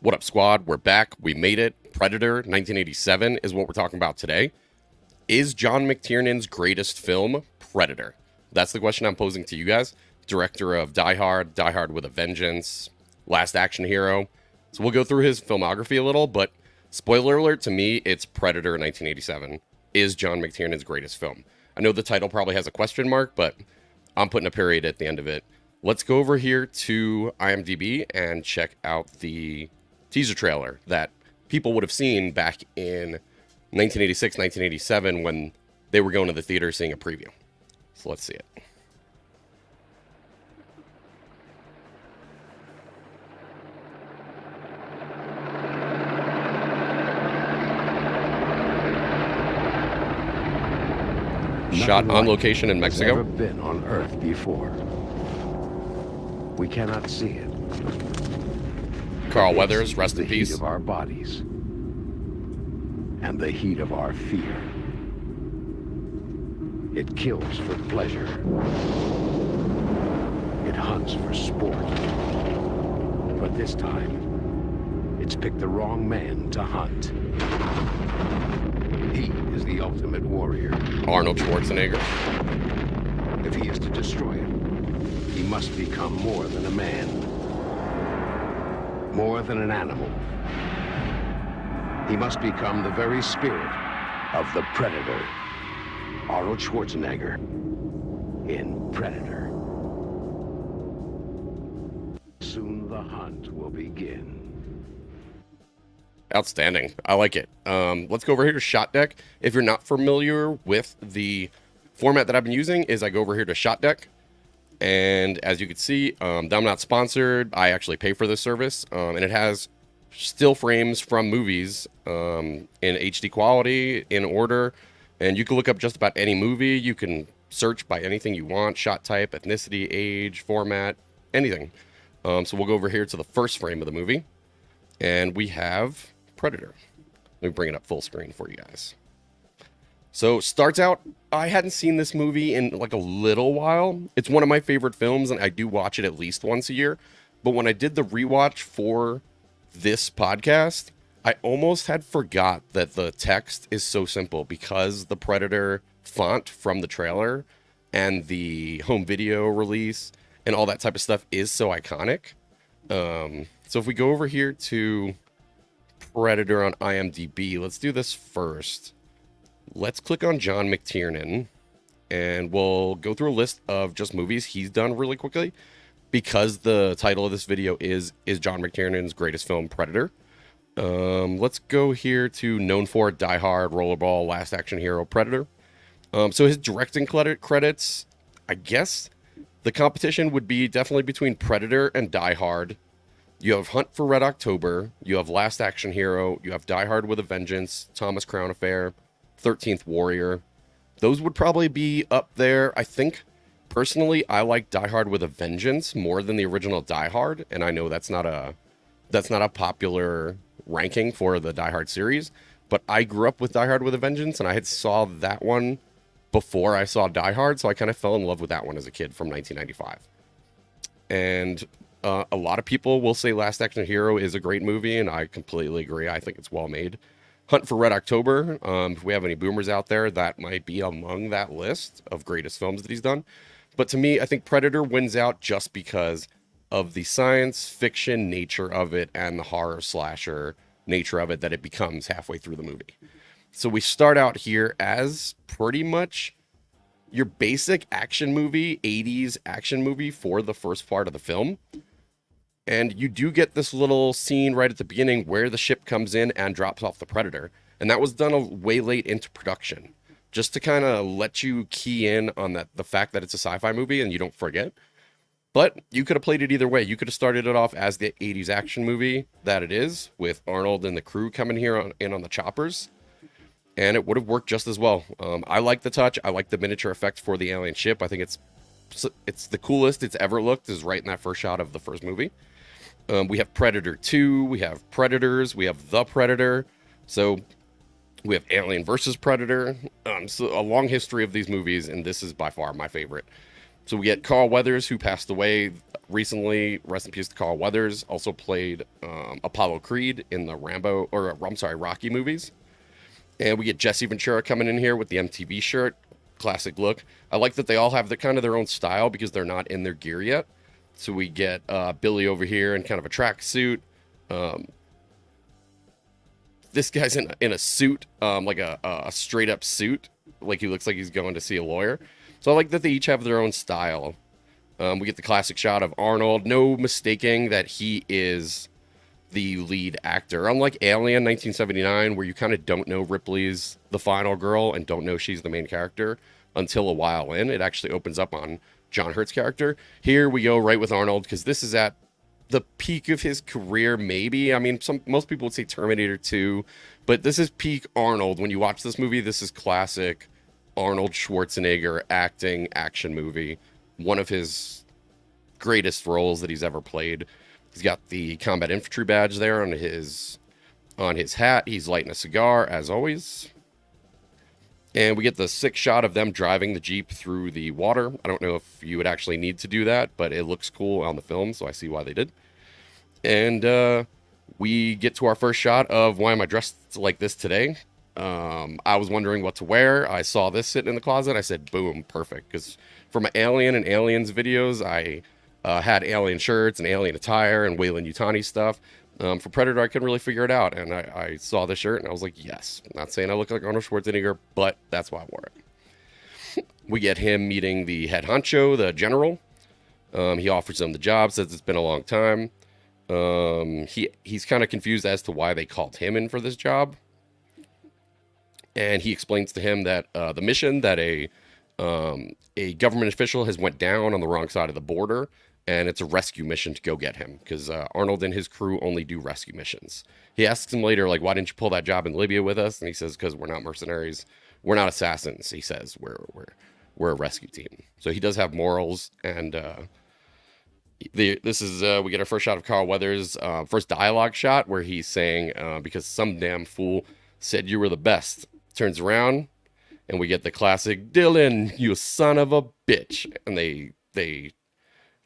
What up, squad? We're back. We made it. Predator 1987 is what we're talking about today. Is John McTiernan's greatest film Predator? That's the question I'm posing to you guys. Director of Die Hard, Die Hard with a Vengeance, Last Action Hero. So we'll go through his filmography a little, but spoiler alert, to me, it's Predator 1987 is John McTiernan's greatest film. I know the title probably has a question mark, but I'm putting a period at the end of it. Let's go over here to IMDb and check out the teaser trailer that people would have seen back in 1986, 1987 when they were going to the theater seeing a preview. So let's see it. Shot on location in Mexico. Never been on Earth before. We cannot see it. Carl Weathers, rest in The peace. heat of our bodies and the heat of our fear. It kills for pleasure. It hunts for sport. But this time, it's picked the wrong man to hunt. He is the ultimate warrior. Arnold Schwarzenegger. If he is to destroy it, he must become more than a man. More than an animal. He must become the very spirit of the Predator. Arnold Schwarzenegger in Predator. Soon the hunt will begin. Outstanding. I like it. Let's go over here to Shot Deck. If you're not familiar with the format that I've been using, is I go over here to Shot Deck. And as you can see, I'm not sponsored. I actually pay for this service. And it has still frames from movies in HD quality, in order. And you can look up just about any movie. You can search by anything you want. Shot type, ethnicity, age, format, anything. So we'll go over here to the first frame of the movie. And we have Predator. Let me bring it up full screen for you guys. So starts out, I hadn't seen this movie in like a little while. It's one of my favorite films, and I do watch it at least once a year. But when I did the rewatch for this podcast, I almost had forgot that the text is so simple because the Predator font from the trailer and the home video release and all that type of stuff is so iconic. So if we go over here to Predator on IMDb, let's do this first. Let's click on John McTiernan, and we'll go through a list of just movies he's done really quickly, because the title of this video is John McTiernan's greatest film, Predator. Let's go here to known for Die Hard, Rollerball, Last Action Hero, Predator. So his directing credits, I guess the competition would be definitely between Predator and Die Hard. You have Hunt for Red October, you have Last Action Hero, you have Die Hard with a Vengeance, Thomas Crown Affair, 13th Warrior. Those would probably be up there. I think, personally, I like Die Hard with a Vengeance more than the original Die Hard, and I know that's not a popular ranking for the Die Hard series, but I grew up with Die Hard with a Vengeance, and I had saw that one before I saw Die Hard, so I kind of fell in love with that one as a kid from 1995. And a lot of people will say Last Action Hero is a great movie, and I completely agree. I think it's well made. Hunt for Red October, if we have any boomers out there, that might be among that list of greatest films that he's done. But to me, I think Predator wins out just because of the science fiction nature of it and the horror slasher nature of it that it becomes halfway through the movie. So we start out here as pretty much your basic action movie, 80s action movie for the first part of the film. And you do get this little scene right at the beginning where the ship comes in and drops off the Predator. And that was done way late into production, just to kind of let you key in on the fact that it's a sci-fi movie and you don't forget. But you could have played it either way. You could have started it off as the 80s action movie that it is, with Arnold and the crew coming here in on the choppers. And it would have worked just as well. I like the touch. I like the miniature effect for the alien ship. I think it's the coolest it's ever looked, is right in that first shot of the first movie. We have Predator 2, we have Predators, we have The Predator. So we have Alien versus Predator. So a long history of these movies, and this is by far my favorite. So we get Carl Weathers, who passed away recently. Rest in peace to Carl Weathers. Also played Apollo Creed in the Rambo, or I'm sorry, Rocky movies. And we get Jesse Ventura coming in here with the MTV shirt. Classic look. I like that they all have their own style because they're not in their gear yet. So we get Billy over here in kind of a tracksuit. This guy's in a suit, like a straight up suit. Like he looks like he's going to see a lawyer. So I like that they each have their own style. We get the classic shot of Arnold. No mistaking that he is the lead actor. Unlike Alien 1979, where you kind of don't know Ripley's the final girl and don't know she's the main character until a while in. It actually opens up on John Hurt's character. Here we go right with Arnold, because this is at the peak of his career, maybe. I mean, most people would say Terminator 2, but this is peak Arnold. When you watch this movie, this is classic Arnold Schwarzenegger acting action movie. One of his greatest roles that he's ever played. He's got the combat infantry badge there on his hat. He's lighting a cigar, as always. And we get the sick shot of them driving the Jeep through the water. I don't know if you would actually need to do that, but it looks cool on the film, so I see why they did. And we get to our first shot of why am I dressed like this today? I was wondering what to wear. I saw this sitting in the closet. I said, boom, perfect. Because for my Alien and Aliens videos, I had Alien shirts and Alien attire and Weyland Yutani stuff. For Predator, I couldn't really figure it out. And I saw the shirt and I was like, yes. I'm not saying I look like Arnold Schwarzenegger, but that's why I wore it. We get him meeting the head honcho, the general. He offers him the job, says it's been a long time. He's kind of confused as to why they called him in for this job. And he explains to him that the mission that a government official has went down on the wrong side of the border, and it's a rescue mission to go get him, because Arnold and his crew only do rescue missions. He asks him later, like, why didn't you pull that job in Libya with us? And he says, because we're not mercenaries. We're not assassins. He says, we're a rescue team. So he does have morals. And this is, we get our first shot of Carl Weathers' first dialogue shot, where he's saying, because some damn fool said you were the best. Turns around, and we get the classic, Dylan, you son of a bitch. And they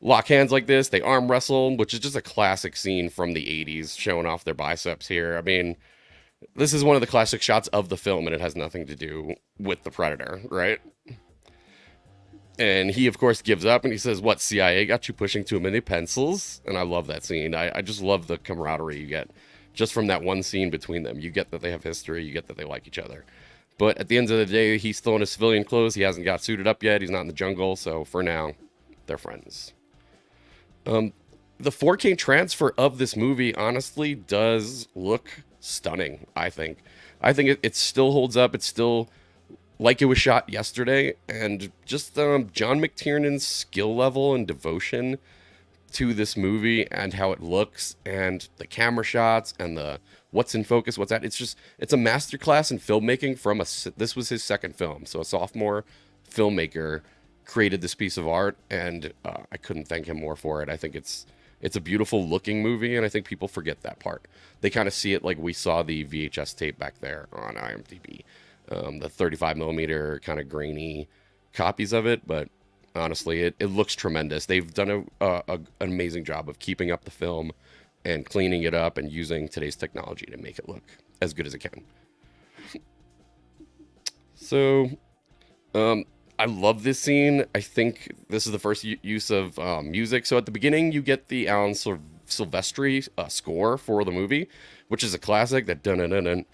lock hands like this. They arm wrestle, which is just a classic scene from the 80s, showing off their biceps here. I mean, this is one of the classic shots of the film, and it has nothing to do with the Predator, right? And he, of course, gives up, and he says, what, CIA got you pushing too many pencils? And I love that scene. I just love the camaraderie you get just from that one scene between them. You get that they have history. You get that they like each other. But at the end of the day, he's still in his civilian clothes. He hasn't got suited up yet. He's not in the jungle. So for now, they're friends. The 4K transfer of this movie honestly does look stunning, I think. I think it still holds up. It's still like it was shot yesterday. And just John McTiernan's skill level and devotion to this movie and how it looks and the camera shots and the what's in focus, what's that. It's a masterclass in filmmaking this was his second film. So a sophomore filmmaker created this piece of art, and I couldn't thank him more for it. I think it's a beautiful looking movie, and I think people forget that part. They kind of see it like we saw the VHS tape back there on IMDb, the 35 millimeter kind of grainy copies of it. But honestly, it looks tremendous. They've done an amazing job of keeping up the film and cleaning it up and using today's technology to make it look as good as it can. So, I love this scene. I think this is the first use of music. So at the beginning, you get the Alan Silvestri score for the movie, which is a classic. That dun dun dun dun,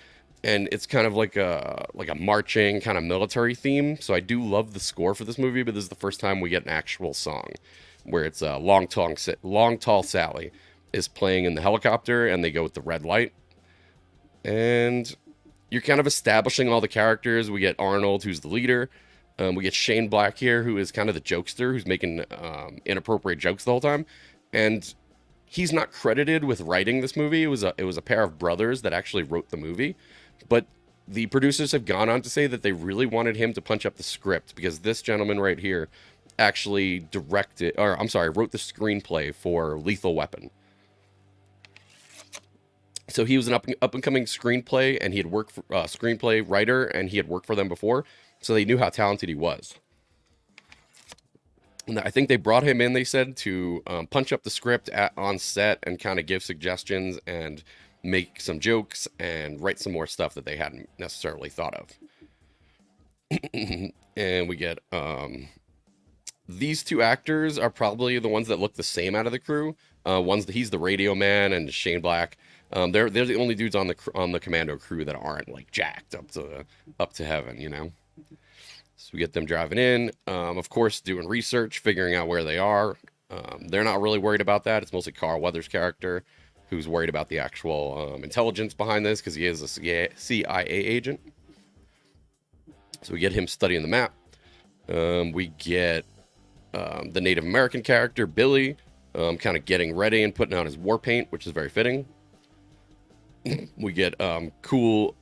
and it's kind of like a marching kind of military theme. So I do love the score for this movie. But this is the first time we get an actual song, where it's Long Tall Sally is playing in the helicopter, and they go with the red light, and you're kind of establishing all the characters. We get Arnold, who's the leader. We get Shane Black here, who is kind of the jokester, who's making inappropriate jokes the whole time. And he's not credited with writing this movie. It was a pair of brothers that actually wrote the movie. But the producers have gone on to say that they really wanted him to punch up the script, because this gentleman right here actually wrote the screenplay for Lethal Weapon. So he was an up-and-coming screenplay, and he had worked for screenplay writer, and he had worked for them before. So they knew how talented he was. And I think they brought him in, they said, to punch up the script on set and kind of give suggestions and make some jokes and write some more stuff that they hadn't necessarily thought of. And we get these two actors are probably the ones that look the same out of the crew. He's the radio man, and Shane Black. They're the only dudes on the commando crew that aren't like jacked up to heaven, you know. So we get them driving in, of course, doing research, figuring out where they are. They're not really worried about that. It's mostly Carl Weathers' character who's worried about the actual intelligence behind this because he is a CIA agent. So we get him studying the map. We get the Native American character, Billy, kind of getting ready and putting on his war paint, which is very fitting. We get cool,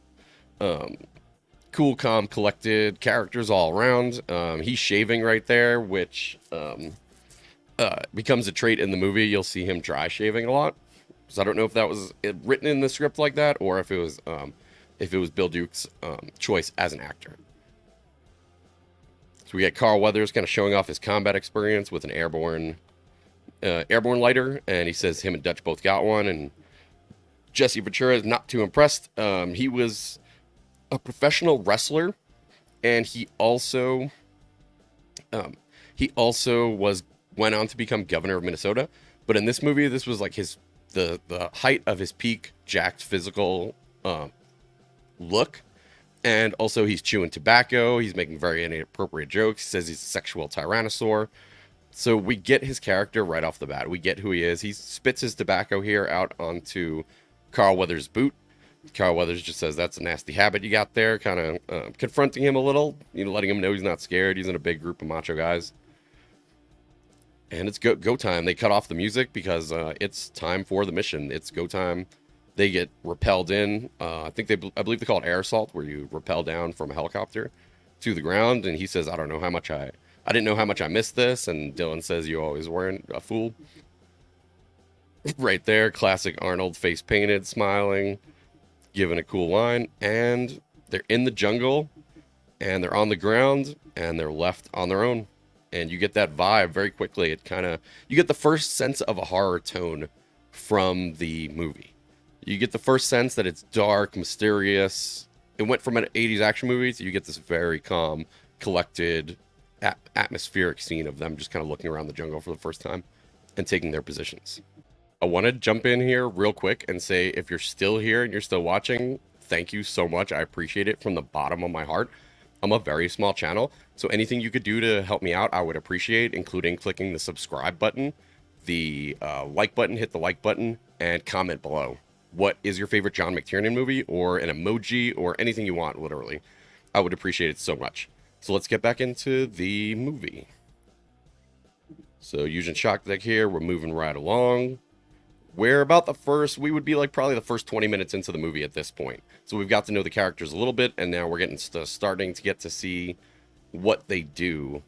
calm, collected characters all around. He's shaving right there, which becomes a trait in the movie. You'll see him dry shaving a lot. So I don't know if that was written in the script like that, or if it was Bill Duke's choice as an actor. So we get Carl Weathers kind of showing off his combat experience with an airborne lighter, and he says him and Dutch both got one, and Jesse Ventura is not too impressed. He was a professional wrestler, and he also went on to become governor of Minnesota. But in this movie, this was like the height of his peak jacked physical look. And also, he's chewing tobacco. He's making very inappropriate jokes. He says he's a sexual tyrannosaur. So we get his character right off the bat. We get who he is. He spits his tobacco here out onto Carl Weathers' boot. Carl Weathers just says, "That's a nasty habit you got there," kind of confronting him a little, letting him know he's not scared. He's in a big group of macho guys. And it's go time. They cut off the music because it's time for the mission. It's go time. They get rappelled in. I believe they call it air assault, where you rappel down from a helicopter to the ground. And he says, "I didn't know how much I missed this." And Dylan says, "You always weren't a fool." Right there, classic Arnold, face painted, smiling, giving a cool line. And they're in the jungle, and they're on the ground, and they're left on their own. And you get that vibe very quickly. You get the first sense of a horror tone from the movie. You get the first sense that it's dark, mysterious. It went from an 80s action movie to you get this very calm, collected, atmospheric scene of them just kind of looking around the jungle for the first time and taking their positions. I want to jump in here real quick and say, if you're still here and you're still watching, thank you so much. I appreciate it from the bottom of my heart. I'm a very small channel, so anything you could do to help me out, I would appreciate, including clicking the subscribe button, the like button, hit the like button, and comment below. What is your favorite John McTiernan movie, or an emoji, or anything you want, literally. I would appreciate it so much. So let's get back into the movie. So using shock deck here, we're moving right along. We're about we would be like probably the first 20 minutes into the movie at this point. So we've got to know the characters a little bit, and now we're starting to get to see what they do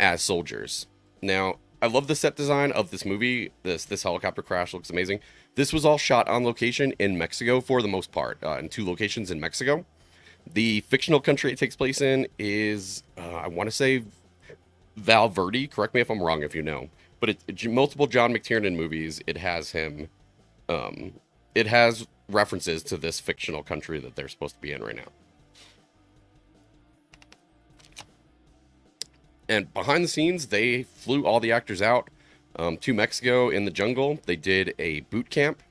as soldiers. Now, I love the set design of this movie. This helicopter crash looks amazing. This was all shot on location in Mexico for the most part, in 2 locations in Mexico. The fictional country it takes place in is, I want to say, Valverde. Correct me if I'm wrong if you know. But multiple John McTiernan movies, it has him, it has references to this fictional country that they're supposed to be in right now. And behind the scenes, they flew all the actors out to Mexico in the jungle. They did a boot camp,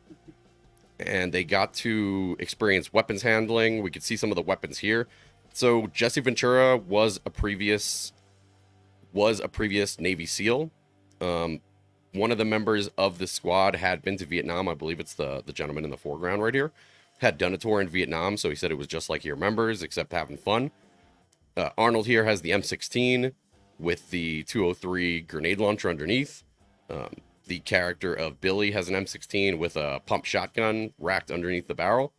and they got to experience weapons handling. We could see some of the weapons here. So Jesse Ventura was a previous Navy SEAL. One of the members of the squad had been to Vietnam. I believe it's the gentleman in the foreground right here. Had done a tour in Vietnam, so he said it was just like he remembers, except having fun. Arnold here has the M16 with the 203 grenade launcher underneath. The character of Billy has an M16 with a pump shotgun racked underneath the barrel.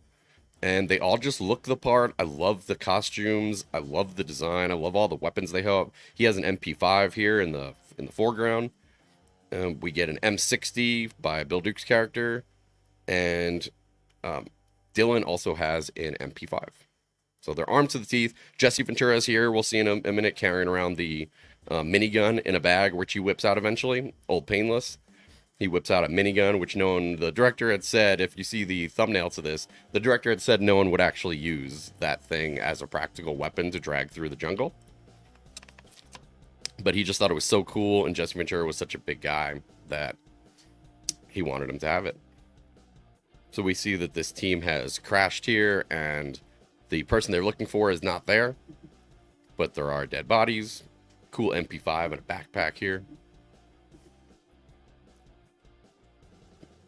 And they all just look the part. I love the costumes. I love the design. I love all the weapons they have. He has an MP5 here in the foreground. We get an M60 by Bill Duke's character. And Dylan also has an MP5. So they're armed to the teeth. Jesse Ventura is here. We'll see in a minute carrying around the minigun in a bag, which he whips out eventually. Old Painless. He whips out a minigun, which the director had said, if you see the thumbnail to this, the director had said no one would actually use that thing as a practical weapon to drag through the jungle. But he just thought it was so cool, and Jesse Ventura was such a big guy that he wanted him to have it. So we see that this team has crashed here, and the person they're looking for is not there. But there are dead bodies. Cool MP5 and a backpack here.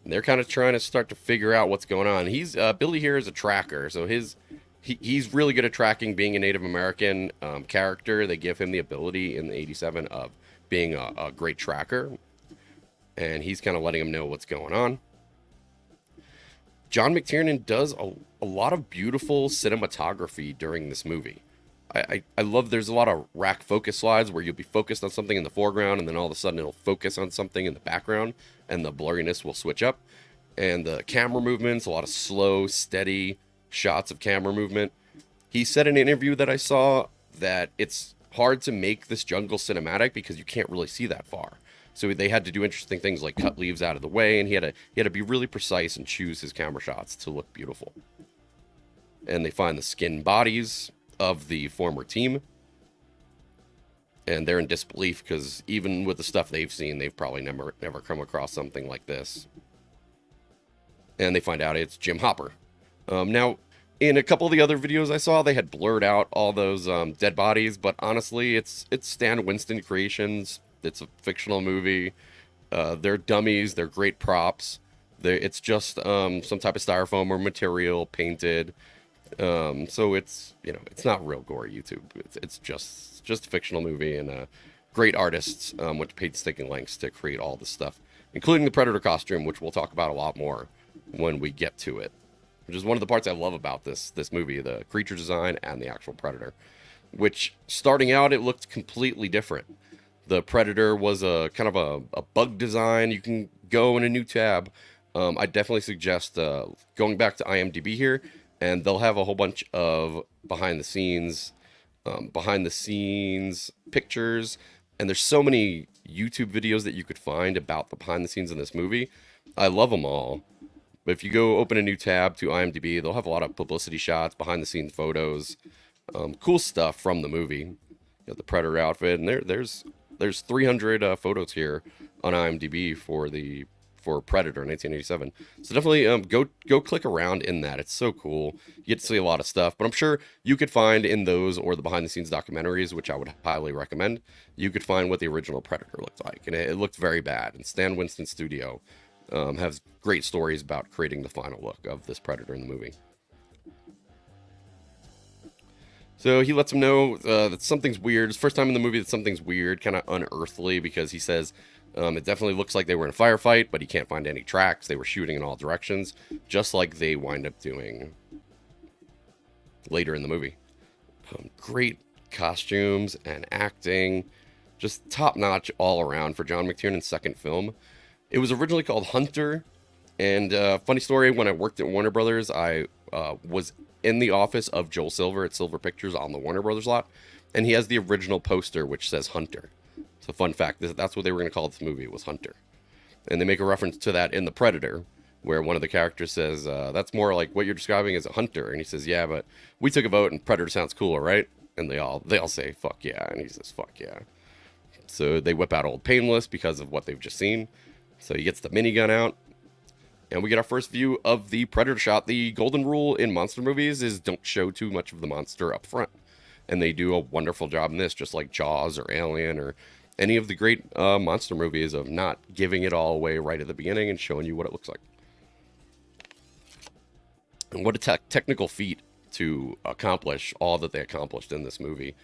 And they're kind of trying to start to figure out what's going on. Billy here is a tracker, so he's really good at tracking, being a Native American character. They give him the ability in the 87 of being a great tracker, and he's kind of letting him know what's going on. John McTiernan does a lot of beautiful cinematography during this movie. I love, there's a lot of rack focus slides where you'll be focused on something in the foreground, and then all of a sudden it'll focus on something in the background, and the blurriness will switch up. And the camera movements, a lot of slow, steady shots of camera movement. He said in an interview that I saw that it's hard to make this jungle cinematic because you can't really see that far. So they had to do interesting things like cut leaves out of the way, and he had to be really precise and choose his camera shots to look beautiful. And they find the skinned bodies of the former team, and they're in disbelief because even with the stuff they've seen, they've probably never come across something like this. And they find out it's Jim Hopper. Now, in a couple of the other videos I saw, they had blurred out all those dead bodies, but honestly, it's Stan Winston creations. It's a fictional movie. They're dummies. They're great props. It's just some type of styrofoam or material painted. So it's not real gore YouTube. It's just a fictional movie, and great artists went to painstaking lengths to create all this stuff, including the Predator costume, which we'll talk about a lot more when we get to it. Which is one of the parts I love about this movie, the creature design and the actual Predator. Which, starting out, it looked completely different. The Predator was a kind of a bug design. You can go in a new tab. I definitely suggest going back to IMDb here, and they'll have a whole bunch of behind the scenes pictures, and there's so many YouTube videos that you could find about the behind the scenes in this movie. I love them all. But if you go open a new tab to IMDb, they'll have a lot of publicity shots, behind the scenes photos, cool stuff from the movie. You got the Predator outfit, and there's 300 photos here on IMDb for Predator in 1987. So definitely go click around in that. It's so cool. You get to see a lot of stuff, but I'm sure you could find in those or the behind the scenes documentaries, which I would highly recommend, you could find what the original Predator looked like, and it looked very bad. And Stan Winston Studio has great stories about creating the final look of this Predator in the movie. So he lets him know that something's weird. It's the first time in the movie that something's weird, kind of unearthly, because he says it definitely looks like they were in a firefight, but he can't find any tracks. They were shooting in all directions, just like they wind up doing later in the movie. Great costumes and acting, just top-notch all around for John McTiernan's second film. It was originally called Hunter, and funny story, when I worked at Warner Brothers, I was in the office of Joel Silver at Silver Pictures on the Warner Brothers lot, and he has the original poster which says Hunter. So fun fact, that's what they were going to call this movie, was Hunter. And they make a reference to that in The Predator, where one of the characters says, that's more like what you're describing as a hunter. And he says, yeah, but we took a vote and Predator sounds cooler, right? And they all say, fuck yeah. And he says, fuck yeah. So they whip out Old Painless because of what they've just seen. So he gets the minigun out, and we get our first view of the Predator shot. The golden rule in monster movies is don't show too much of the monster up front. And they do a wonderful job in this, just like Jaws or Alien or any of the great monster movies, of not giving it all away right at the beginning and showing you what it looks like. And what a technical feat to accomplish all that they accomplished in this movie.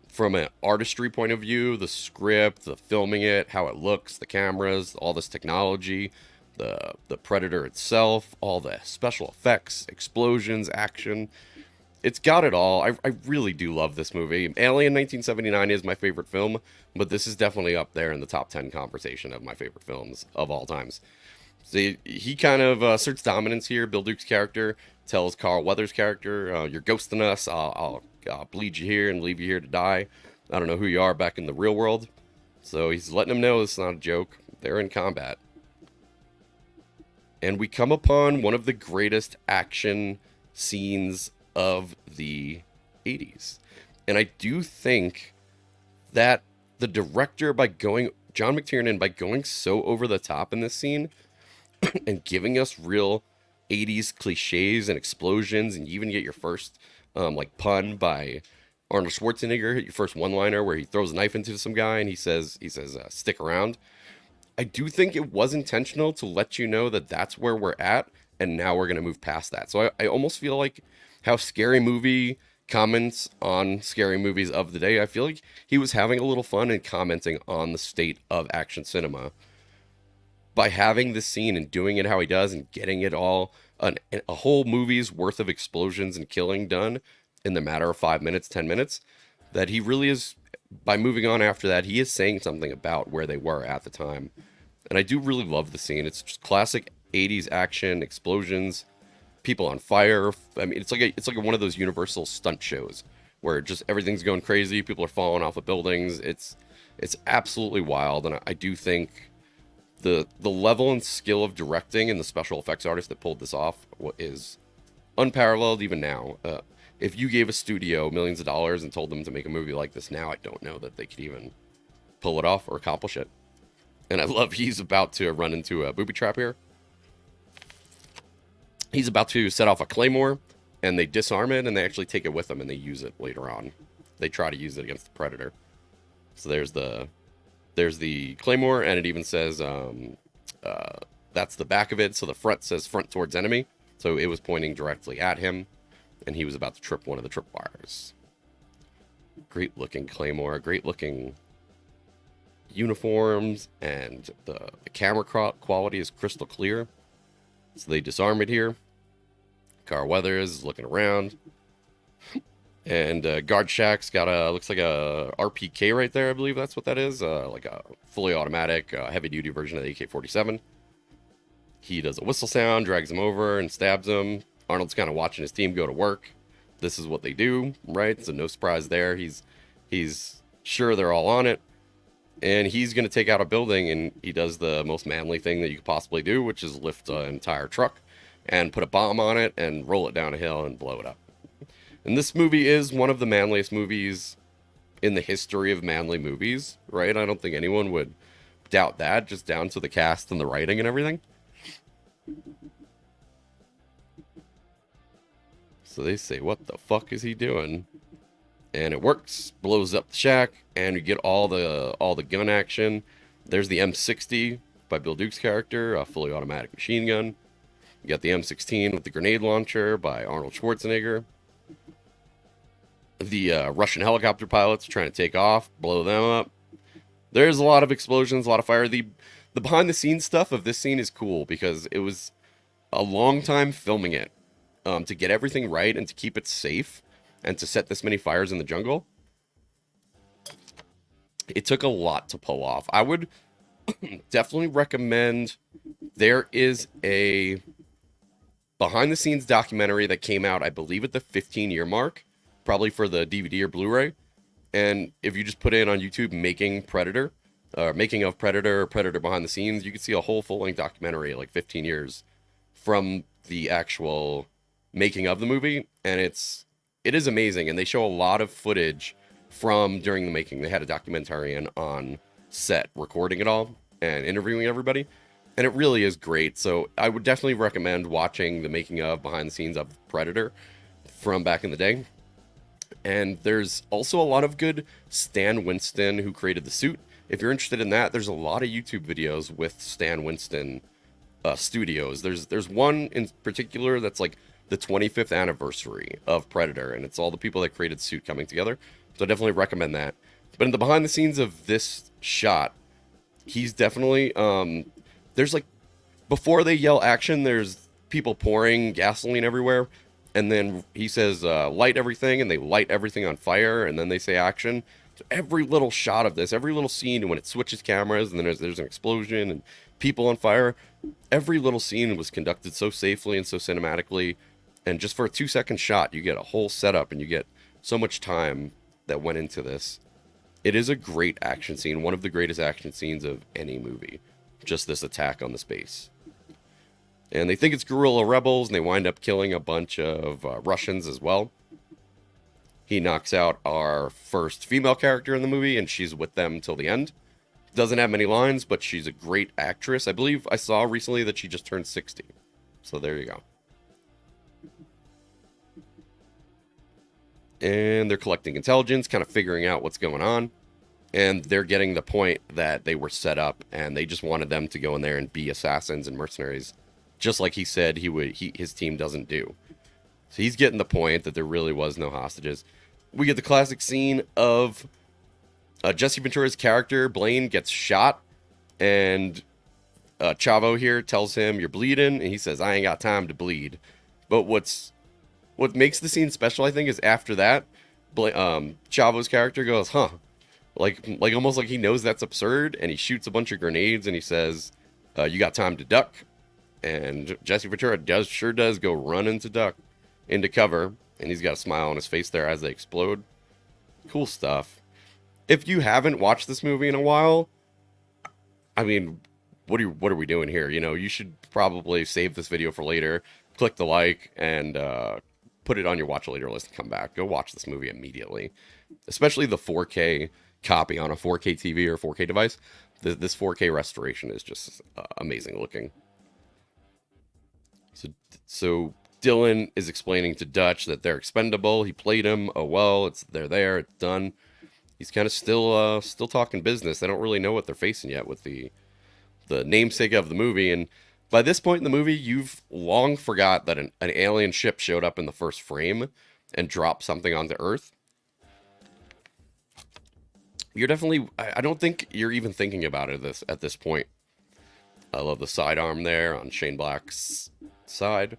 From an artistry point of view, the script, the filming it, how it looks, the cameras, all this technology, the Predator itself, all the special effects, explosions, action. It's got it all. I really do love this movie. Alien 1979 is my favorite film, but this is definitely up there in the top 10 conversation of my favorite films of all times. So he kind of asserts dominance here. Bill Duke's character tells Carl Weathers' character, you're ghosting us, I'll bleed you here and leave you here to die. I don't know who you are back in the real world. So he's letting them know it's not a joke. They're in combat. And we come upon one of the greatest action scenes of the 80s. And I do think that the director, John McTiernan, by going so over the top in this scene and giving us real 80s cliches and explosions, and you even get your first pun by Arnold Schwarzenegger, your first one-liner where he throws a knife into some guy and he says stick around. I do think it was intentional to let you know that that's where we're at, and now we're going to move past that. So I almost feel like how Scary Movie comments on scary movies of the day, I feel like he was having a little fun and commenting on the state of action cinema by having this scene and doing it how he does and getting it all, a whole movie's worth of explosions and killing done in the matter of 5 minutes, 10 minutes, that he really is, by moving on after that, he is saying something about where they were at the time. And I do really love the scene. It's just classic 80s action, explosions, people on fire. I mean, it's like one of those Universal stunt shows where just everything's going crazy, people are falling off of buildings. It's absolutely wild, and I do think the level and skill of directing and the special effects artist that pulled this off is unparalleled even now. If you gave a studio millions of dollars and told them to make a movie like this now, I don't know that they could even pull it off or accomplish it. And I love he's about to run into a booby trap here. He's about to set off a claymore, and they disarm it, and they actually take it with them, and they use it later on. They try to use it against the Predator. So there's the claymore, and it even says that's the back of it. So the front says front towards enemy. So it was pointing directly at him, and he was about to trip one of the tripwires. Great looking claymore, great looking uniforms, and the camera quality is crystal clear. So they disarm it here. Carl Weathers is looking around. And Guard Shack's got looks like a RPK right there, I believe that's what that is. Like a fully automatic, heavy duty version of the AK-47. He does a whistle sound, drags him over, and stabs him. Arnold's kind of watching his team go to work. This is what they do, right? So no surprise there. He's sure they're all on it. And he's going to take out a building, and he does the most manly thing that you could possibly do, which is lift an entire truck and put a bomb on it and roll it down a hill and blow it up. And this movie is one of the manliest movies in the history of manly movies, right? I don't think anyone would doubt that, just down to the cast and the writing and everything. So they say, what the fuck is he doing? And it works, blows up the shack, and you get all the gun action. There's the M60 by Bill Duke's character, a fully automatic machine gun. You got the M16 with the grenade launcher by Arnold Schwarzenegger. The Russian helicopter pilots trying to take off, blow them up. There's a lot of explosions, a lot of fire. The behind the scenes stuff of this scene is cool because it was a long time filming it to get everything right and to keep it safe and to set this many fires in the jungle. It took a lot to pull off. I would definitely recommend, there is a behind the scenes documentary that came out, I believe, at the 15-year mark, probably for the DVD or Blu-ray. And if you just put in on YouTube making Predator, making of Predator, or Predator behind the scenes, you can see a whole full-length documentary, like 15 years from the actual making of the movie. And it is amazing. And they show a lot of footage from during the making. They had a documentarian on set recording it all and interviewing everybody. And it really is great. So I would definitely recommend watching the making of behind the scenes of Predator from back in the day. And there's also a lot of good Stan Winston, who created the suit. If you're interested in that, there's a lot of YouTube videos with Stan Winston studios. There's one in particular that's like the 25th anniversary of Predator, and it's all the people that created the suit coming together. So I definitely recommend that. But in the behind the scenes of this shot, he's definitely there's like, before they yell action, there's people pouring gasoline everywhere. And then he says, light everything, and they light everything on fire, and then they say action. So every little shot of this, every little scene, when it switches cameras, and then there's an explosion, and people on fire, every little scene was conducted so safely and so cinematically. And just for a 2-second shot, you get a whole setup, and you get so much time that went into this. It is a great action scene, one of the greatest action scenes of any movie. Just this attack on the space. And they think it's guerrilla rebels, and they wind up killing a bunch of Russians as well. He knocks out our first female character in the movie, and she's with them till the end. Doesn't have many lines, but she's a great actress. I believe I saw recently that she just turned 60. So there you go. And they're collecting intelligence, kind of figuring out what's going on. And they're getting the point that they were set up, and they just wanted them to go in there and be assassins and mercenaries, just like he said his team doesn't do. So he's getting the point that there really was no hostages. We get the classic scene of Jesse Ventura's character, Blaine, gets shot, and Chavo here tells him, "You're bleeding," and he says, "I ain't got time to bleed." But what makes the scene special, I think, is after that, Chavo's character goes, "Huh," like almost like he knows that's absurd, and he shoots a bunch of grenades, and he says, "You got time to duck." And Jesse Ventura sure does go run into cover, and he's got a smile on his face there as they explode. Cool stuff. If you haven't watched this movie in a while, I mean, what are we doing here? You know, you should probably save this video for later, click the like, and put it on your watch later list and come back. Go watch this movie immediately, especially the 4K copy on a 4K TV or 4K device. This 4K restoration is just amazing looking. So Dylan is explaining to Dutch that they're expendable. He played him. Oh well, they're there. It's done. He's kind of still talking business. They don't really know what they're facing yet with the namesake of the movie. And by this point in the movie, you've long forgot that an alien ship showed up in the first frame and dropped something onto Earth. You're definitely, I don't think you're even thinking about it at this point. I love the sidearm there on Shane Black's side.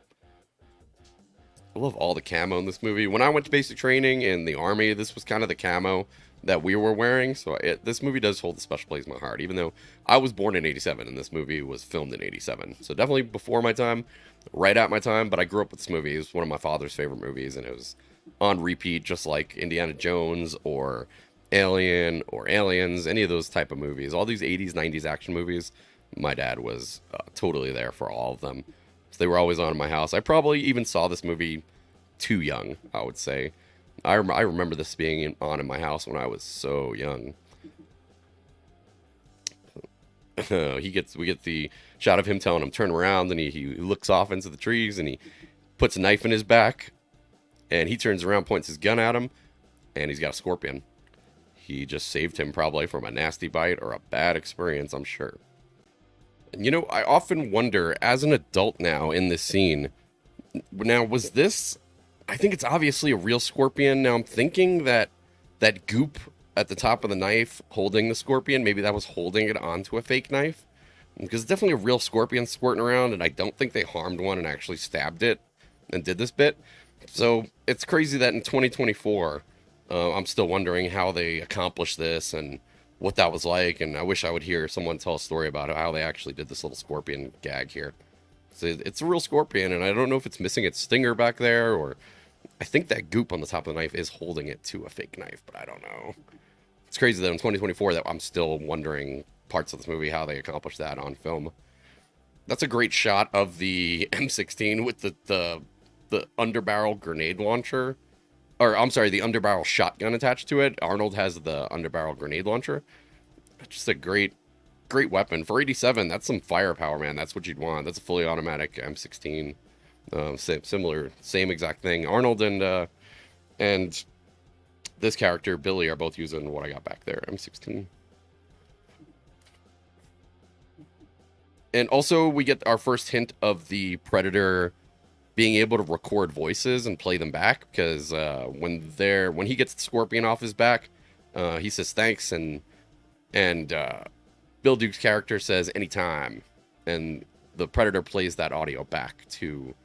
I love all the camo in this movie. When I went to basic training in the Army, this was kind of the camo that we were wearing. So this movie does hold a special place in my heart, even though I was born in 87 and this movie was filmed in 87. So definitely before my time, right at my time, but I grew up with this movie. It was one of my father's favorite movies, and it was on repeat, just like Indiana Jones or Alien or Aliens, any of those type of movies. All these 80s, 90s action movies, my dad was totally there for all of them. So they were always on in my house. I probably even saw this movie too young, I would say. I remember this being on in my house when I was so young. We get the shot of him telling him turn around, and he looks off into the trees, and he puts a knife in his back, and he turns around, points his gun at him, and he's got a scorpion. He just saved him probably from a nasty bite or a bad experience, I'm sure. And you know, I often wonder, as an adult now in this scene, now was this, I think it's obviously a real scorpion. Now I'm thinking that goop at the top of the knife holding the scorpion, maybe that was holding it onto a fake knife. Because it's definitely a real scorpion squirting around, and I don't think they harmed one and actually stabbed it and did this bit. So it's crazy that in 2024, I'm still wondering how they accomplished this and what that was like. And I wish I would hear someone tell a story about how they actually did this little scorpion gag here. So it's a real scorpion, and I don't know if it's missing its stinger back there, or I think that goop on the top of the knife is holding it to a fake knife, but I don't know. It's crazy that in 2024 that I'm still wondering parts of this movie, how they accomplished that on film. That's a great shot of the M16 with the underbarrel grenade launcher. Or, I'm sorry, the underbarrel shotgun attached to it. Arnold has the underbarrel grenade launcher. Just a great weapon. For 87, that's some firepower, man. That's what you'd want. That's a fully automatic M16. Same exact thing. Arnold and this character, Billy, are both using what I got back there, M16. And also, we get our first hint of the Predator being able to record voices and play them back, because when he gets the scorpion off his back, he says thanks, and Bill Duke's character says anytime, and the Predator plays that audio back to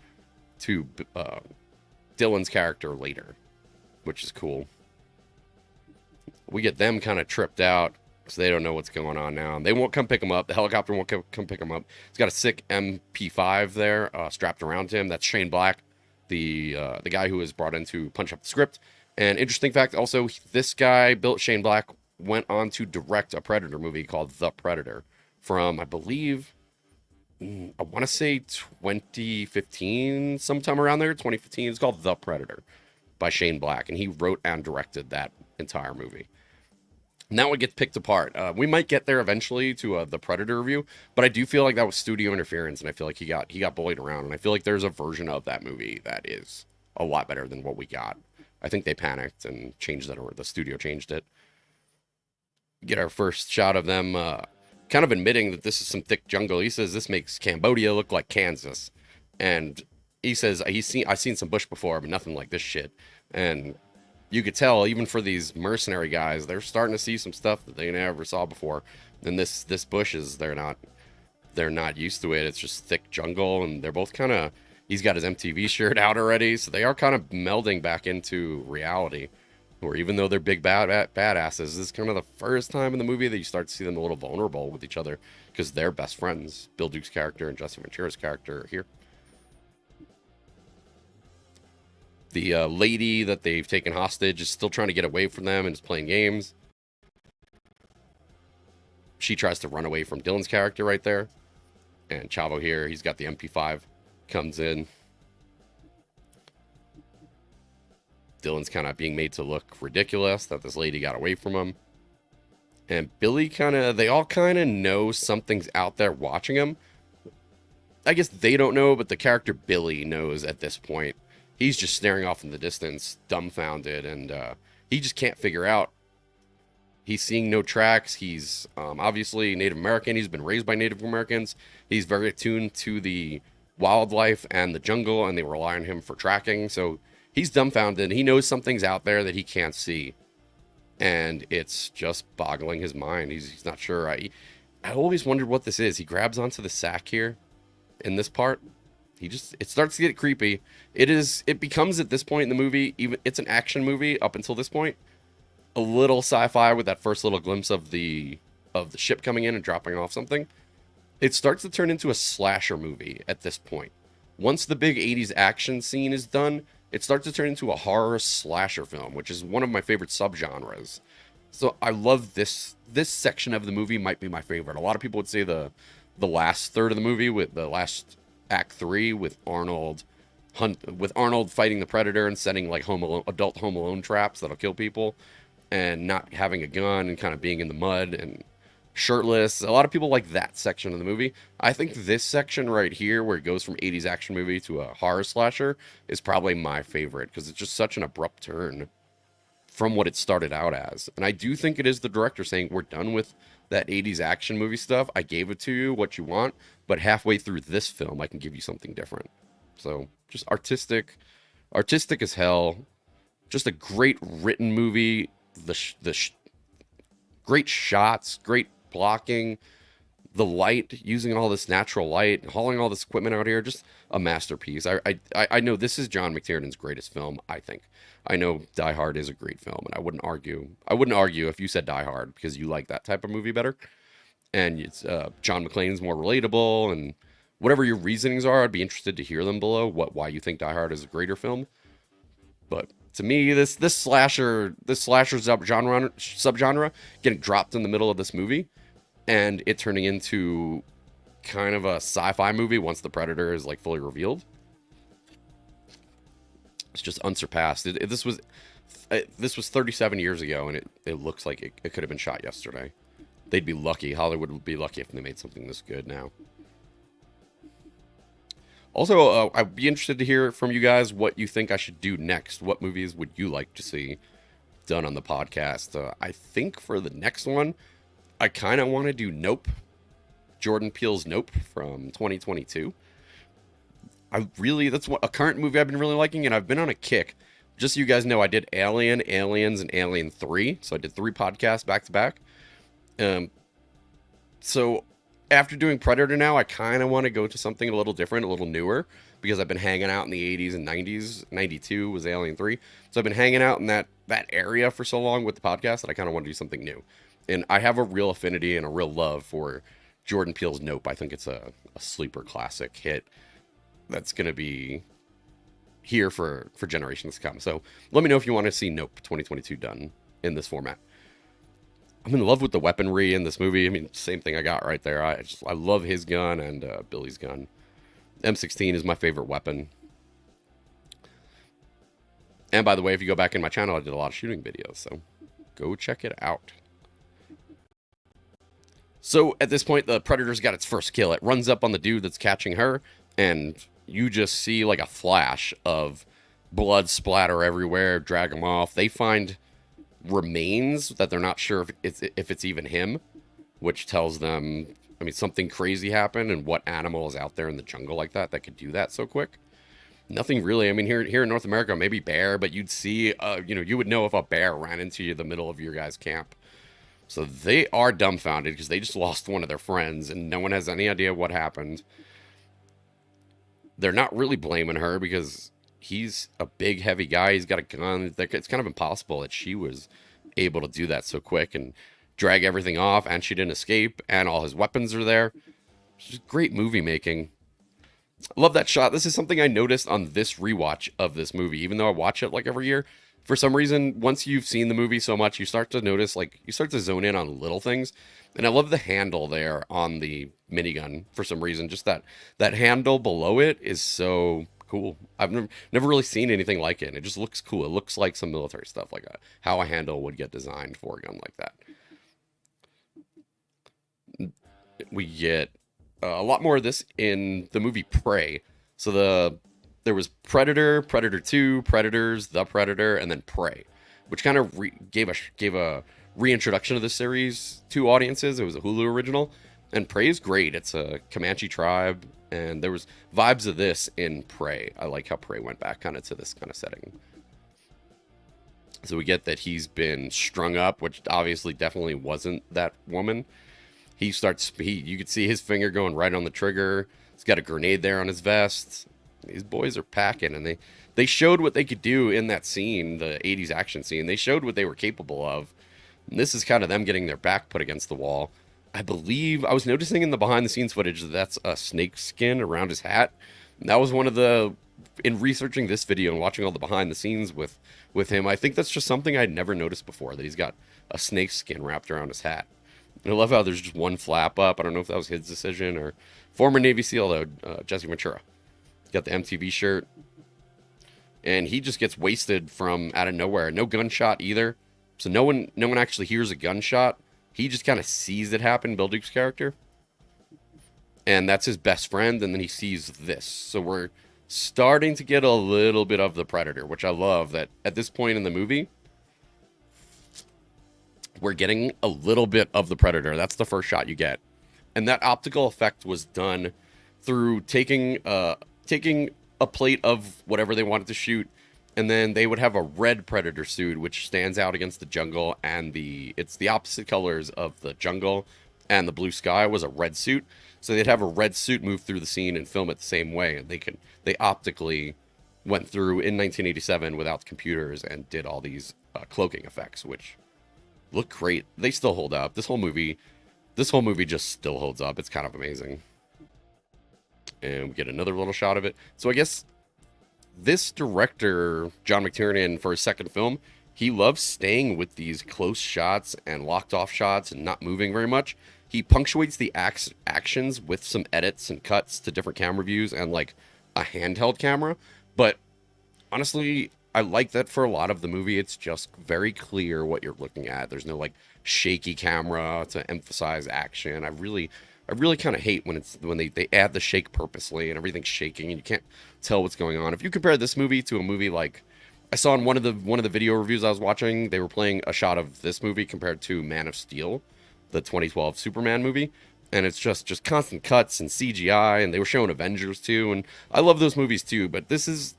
Dylan's character later, which is cool. We get them kind of tripped out, so they don't know what's going on now. They won't come pick him up. The helicopter won't come pick him up. He's got a sick MP5 there strapped around him. That's Shane Black, the guy who was brought in to punch up the script. And interesting fact, also, this guy, Shane Black, went on to direct a Predator movie called The Predator from, I believe, I want to say 2015, sometime around there. 2015. It's called The Predator by Shane Black, and he wrote and directed that entire movie. Now it gets picked apart. We might get there eventually to the Predator review, but I do feel like that was studio interference, and I feel like he got bullied around, and I feel like there's a version of that movie that is a lot better than what we got. I think they panicked and changed it, or the studio changed it. Get our first shot of them kind of admitting that this is some thick jungle. He says this makes Cambodia look like Kansas, and he says I've seen some bush before, but nothing like this shit. And you could tell even for these mercenary guys, they're starting to see some stuff that they never saw before. And this bush is they're not used to it. It's just thick jungle, and they're both kind of. He's got his MTV shirt out already, so they are kind of melding back into reality. Where even though they're big badasses, this is kind of the first time in the movie that you start to see them a little vulnerable with each other because they're best friends. Bill Duke's character and Jesse Ventura's character are here. The lady that they've taken hostage is still trying to get away from them and is playing games. She tries to run away from Dylan's character right there. And Chavo here, he's got the MP5, comes in. Dylan's kind of being made to look ridiculous that this lady got away from him. And Billy they all kind of know something's out there watching him. I guess they don't know, but the character Billy knows at this point. He's just staring off in the distance, dumbfounded, and he just can't figure out. He's seeing no tracks. He's obviously Native American. He's been raised by Native Americans. He's very attuned to the wildlife and the jungle, and they rely on him for tracking. So he's dumbfounded. He knows something's out there that he can't see. And it's just boggling his mind. He's not sure. I always wondered what this is. He grabs onto the sack here in this part. It starts to get creepy. It becomes at this point in the movie, even it's an action movie up until this point, a little sci-fi with that first little glimpse of the ship coming in and dropping off something. It starts to turn into a slasher movie at this point. Once the big 80s action scene is done, it starts to turn into a horror slasher film, which is one of my favorite subgenres. So I love this section of the movie. Might be my favorite. A lot of people would say the last third of the movie, with the last act 3 with Arnold fighting the Predator and setting like adult Home Alone traps that'll kill people, and not having a gun and kind of being in the mud and shirtless. A lot of people like that section of the movie. I think this section right here, where it goes from 80s action movie to a horror slasher, is probably my favorite because it's just such an abrupt turn from what it started out as. And I do think it is the director saying, we're done with that 80s action movie stuff. I gave it to you, what you want, but halfway through this film, I can give you something different. So just artistic as hell. Just a great written movie. Great shots, great blocking, the light, using all this natural light, hauling all this equipment out here, just a masterpiece. I know this is John McTiernan's greatest film, I think. I know Die Hard is a great film, and I wouldn't argue if you said Die Hard because you like that type of movie better. And it's John McClane's more relatable, and whatever your reasonings are, I'd be interested to hear them below. Why you think Die Hard is a greater film. But to me, this slasher subgenre getting dropped in the middle of this movie, and it turning into kind of a sci-fi movie once the Predator is like fully revealed. It's just unsurpassed. This was 37 years ago, and it looks like it could have been shot yesterday. They'd be lucky. Hollywood would be lucky if they made something this good now. Also, I'd be interested to hear from you guys what you think I should do next. What movies would you like to see done on the podcast? I think for the next one, I kind of want to do Nope. Jordan Peele's Nope from 2022. That's a current movie I've been really liking, and I've been on a kick. Just so you guys know, I did Alien, Aliens, and Alien 3. So I did 3 podcasts back to back. So after doing Predator now, I kind of want to go to something a little different, a little newer, because I've been hanging out in the 80s and 90s. 92 was Alien 3. So I've been hanging out in that area for so long with the podcast that I kind of want to do something new. And I have a real affinity and a real love for Jordan Peele's Nope. I think it's a sleeper classic hit that's going to be here for generations to come. So let me know if you want to see Nope 2022 done in this format. I'm in love with the weaponry in this movie. I mean, same thing I got right there. I love his gun and Billy's gun. M16 is my favorite weapon. And by the way, if you go back in my channel, I did a lot of shooting videos, so go check it out. So at this point, the Predator's got its first kill. It runs up on the dude that's catching her, and you just see like a flash of blood splatter everywhere, drag him off. They find remains that they're not sure if it's even him, which tells them, I mean, something crazy happened, and what animal is out there in the jungle like that could do that so quick? Nothing really. I mean, here in North America, maybe bear, but you'd see, you would know if a bear ran into the middle of your guys' camp. So they are dumbfounded because they just lost one of their friends, and no one has any idea what happened. They're not really blaming her because he's a big, heavy guy. He's got a gun. It's kind of impossible that she was able to do that so quick and drag everything off, and she didn't escape, and all his weapons are there. It's just great movie making. I love that shot. This is something I noticed on this rewatch of this movie, even though I watch it like every year. For some reason, once you've seen the movie so much, you start to notice, like, you start to zone in on little things. And I love the handle there on the minigun for some reason. Just that handle below it is so cool. I've never really seen anything like it. And it just looks cool. It looks like some military stuff, like how a handle would get designed for a gun like that. We get a lot more of this in the movie Prey. So there was Predator, Predator 2, Predators, The Predator, and then Prey, which kind of gave a reintroduction of the series to audiences. It was a Hulu original, and Prey is great. It's a Comanche tribe, and there was vibes of this in Prey. I like how Prey went back kind of to this kind of setting. So we get that he's been strung up, which obviously definitely wasn't that woman. You could see his finger going right on the trigger. He's got a grenade there on his vest. These boys are packing, and they showed what they could do in that scene, the 80s action scene. They showed what they were capable of. And this is kind of them getting their back put against the wall. I believe I was noticing in the behind the scenes footage that's a snake skin around his hat. And that was one of the, in researching this video and watching all the behind the scenes with him, I think that's just something I'd never noticed before, that he's got a snake skin wrapped around his hat. And I love how there's just one flap up. I don't know if that was his decision or former Navy SEAL, though, Jesse Ventura. Got the MTV shirt. And he just gets wasted from out of nowhere. No gunshot either. So no one actually hears a gunshot. He just kind of sees it happen, Bill Duke's character. And that's his best friend, and then he sees this. So we're starting to get a little bit of the Predator, which I love that at this point in the movie, we're getting a little bit of the Predator. That's the first shot you get. And that optical effect was done through taking a plate of whatever they wanted to shoot, and then they would have a red Predator suit, which stands out against the jungle, and it's the opposite colors of the jungle, and the blue sky was a red suit. So they'd have a red suit move through the scene and film it the same way, and they optically went through in 1987 without computers and did all these cloaking effects, which look great. They still hold up. This whole movie just still holds up. It's kind of amazing. And we get another little shot of it. So I guess this director, John McTiernan, for his second film, he loves staying with these close shots and locked off shots and not moving very much. He punctuates the actions with some edits and cuts to different camera views and like a handheld camera. But honestly, I like that for a lot of the movie. It's just very clear what you're looking at. There's no like shaky camera to emphasize action. I really kind of hate when they add the shake purposely and everything's shaking and you can't tell what's going on. If you compare this movie to a movie like I saw in one of the video reviews I was watching, they were playing a shot of this movie compared to Man of Steel, the 2012 Superman movie, and it's just constant cuts and CGI, and they were showing Avengers too, and I love those movies too, but this is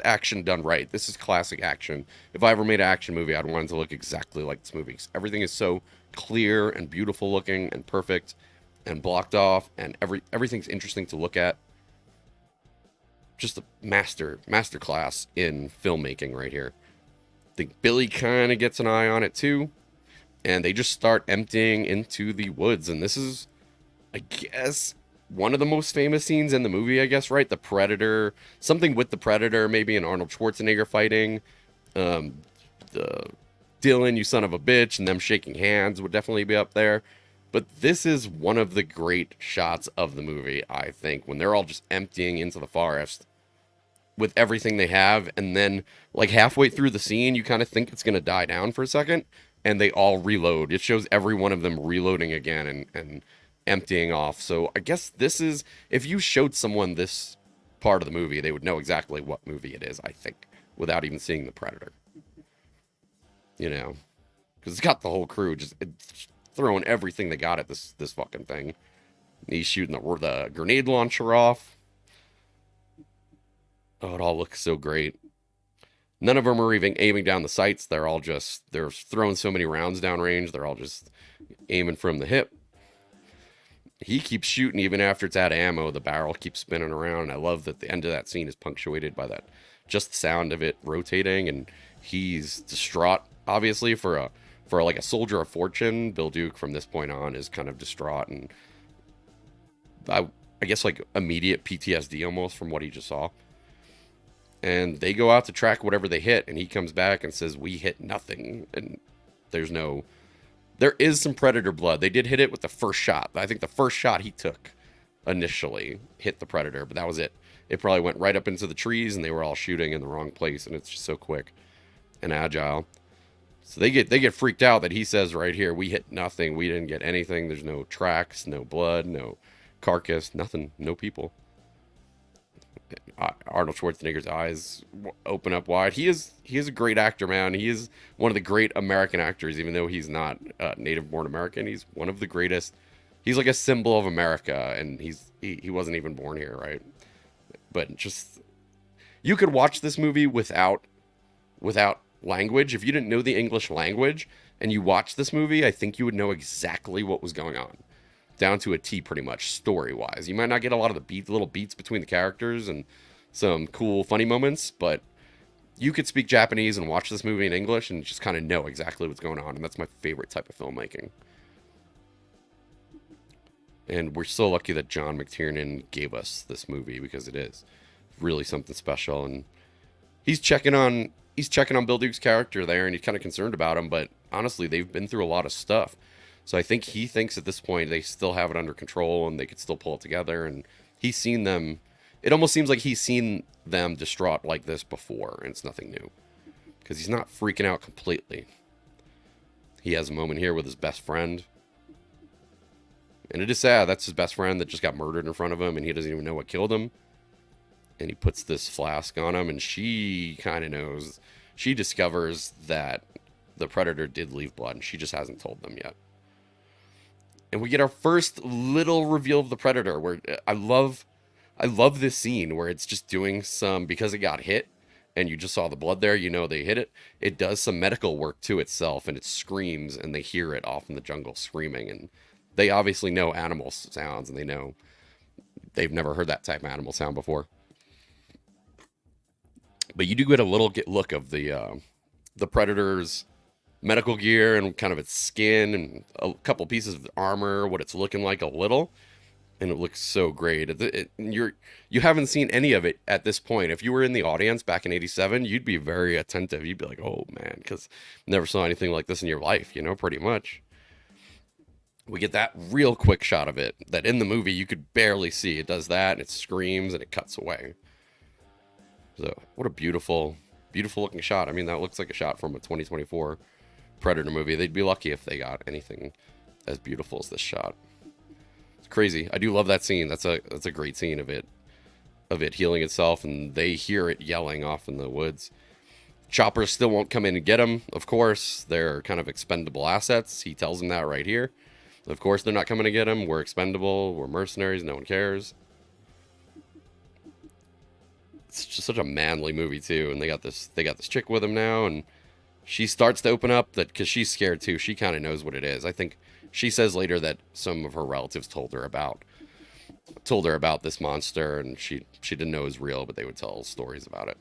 action done right. This is classic action. If I ever made an action movie, I'd want it to look exactly like this movie. Everything is so clear and beautiful looking and perfect and blocked off, and everything's interesting to look at. Just a master class in filmmaking right here. I think Billy kind of gets an eye on it too, and they just start emptying into the woods, and this is, I guess, one of the most famous scenes in the movie, I guess, right? The Predator, something with the Predator, maybe an Arnold Schwarzenegger fighting. The Dylan, you son of a bitch, and them shaking hands would definitely be up there. But this is one of the great shots of the movie, I think, when they're all just emptying into the forest with everything they have, and then like halfway through the scene you kind of think it's going to die down for a second, and they all reload. It shows every one of them reloading again and emptying off. So I guess this is, if you showed someone this part of the movie, they would know exactly what movie it is, I think, without even seeing the Predator, you know, because it's got the whole crew just throwing everything they got at this fucking thing. He's shooting the grenade launcher off. Oh, it all looks so great. None of them are even aiming down the sights. They're throwing so many rounds downrange. They're all just aiming from the hip. He keeps shooting even after it's out of ammo. The barrel keeps spinning around. And I love that the end of that scene is punctuated by that, just the sound of it rotating. And he's distraught, obviously, for like a soldier of fortune. Bill Duke from this point on is kind of distraught and I guess like immediate PTSD almost from what he just saw. And they go out to track whatever they hit, and he comes back and says, "We hit nothing." And there is some Predator blood. They did hit it with the first shot. I think the first shot he took initially hit the Predator, but that was it. It probably went right up into the trees, and they were all shooting in the wrong place, and it's just so quick and agile. So they get freaked out that he says right here, "We hit nothing. We didn't get anything. There's no tracks, no blood, no carcass, nothing, no people." Arnold Schwarzenegger's eyes open up wide. He is a great actor, man. He is one of the great American actors, even though he's not native-born American. He's one of the greatest. He's like a symbol of America, and he wasn't even born here, right? But just, you could watch this movie without language. If you didn't know the English language and you watched this movie, I think you would know exactly what was going on. Down to a T, pretty much, story-wise. You might not get a lot of the little beats between the characters and some cool, funny moments, but you could speak Japanese and watch this movie in English and just kind of know exactly what's going on, and that's my favorite type of filmmaking. And we're so lucky that John McTiernan gave us this movie, because it is really something special, and he's checking on Bill Duke's character there, and he's kind of concerned about him, but honestly, they've been through a lot of stuff. So I think he thinks at this point they still have it under control and they could still pull it together. And he's seen them. It almost seems like he's seen them distraught like this before, and it's nothing new. Because he's not freaking out completely. He has a moment here with his best friend. And it is sad. That's his best friend that just got murdered in front of him, and he doesn't even know what killed him. And he puts this flask on him, and she kind of knows. She discovers that the Predator did leave blood, and she just hasn't told them yet. And we get our first little reveal of the Predator, where I love this scene where it's just doing some, because it got hit and you just saw the blood there, you know they hit it. It does some medical work to itself, and it screams, and they hear it off in the jungle screaming, and they obviously know animal sounds, and they know they've never heard that type of animal sound before. But you do get a little look of the Predator's medical gear and kind of its skin and a couple pieces of armor, what it's looking like a little, and it looks so great. You haven't seen any of it at this point. If you were in the audience back in '87, you'd be very attentive. You'd be like, "Oh man," because never saw anything like this in your life, pretty much. We get that real quick shot of it that in the movie you could barely see. It does that, and it screams, and it cuts away. So what a beautiful looking shot. I mean, that looks like a shot from a 2024 Predator movie. They'd be lucky if they got anything as beautiful as this shot. It's crazy. I do love that scene. That's a great scene of it healing itself, and they hear it yelling off in the woods. Choppers still won't come in and get them, of course. They're kind of expendable assets. He tells them that right here. Of course they're not coming to get him. We're expendable. We're mercenaries. No one cares. It's just such a manly movie too, and they got this chick with him now, and she starts to open up that because she's scared too. She kind of knows what it is. I think she says later that some of her relatives told her about this monster, and she didn't know it was real, but they would tell stories about it.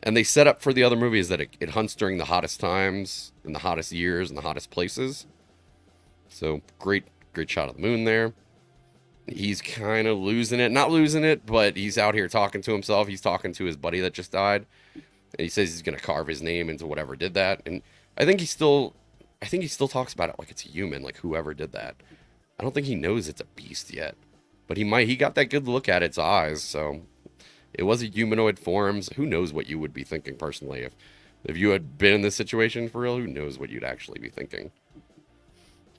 And they set up for the other movies that it hunts during the hottest times, in the hottest years, and the hottest places. So great shot of the moon there. He's kind of not losing it, but he's out here talking to himself. He's talking to his buddy that just died. And he says he's going to carve his name into whatever did that. And I think he still, I think he still talks about it like it's a human, like whoever did that. I don't think he knows it's a beast yet, but he might. He got that good look at its eyes, so it was a humanoid form. So who knows what you would be thinking personally if you had been in this situation for real? Who knows what you'd actually be thinking?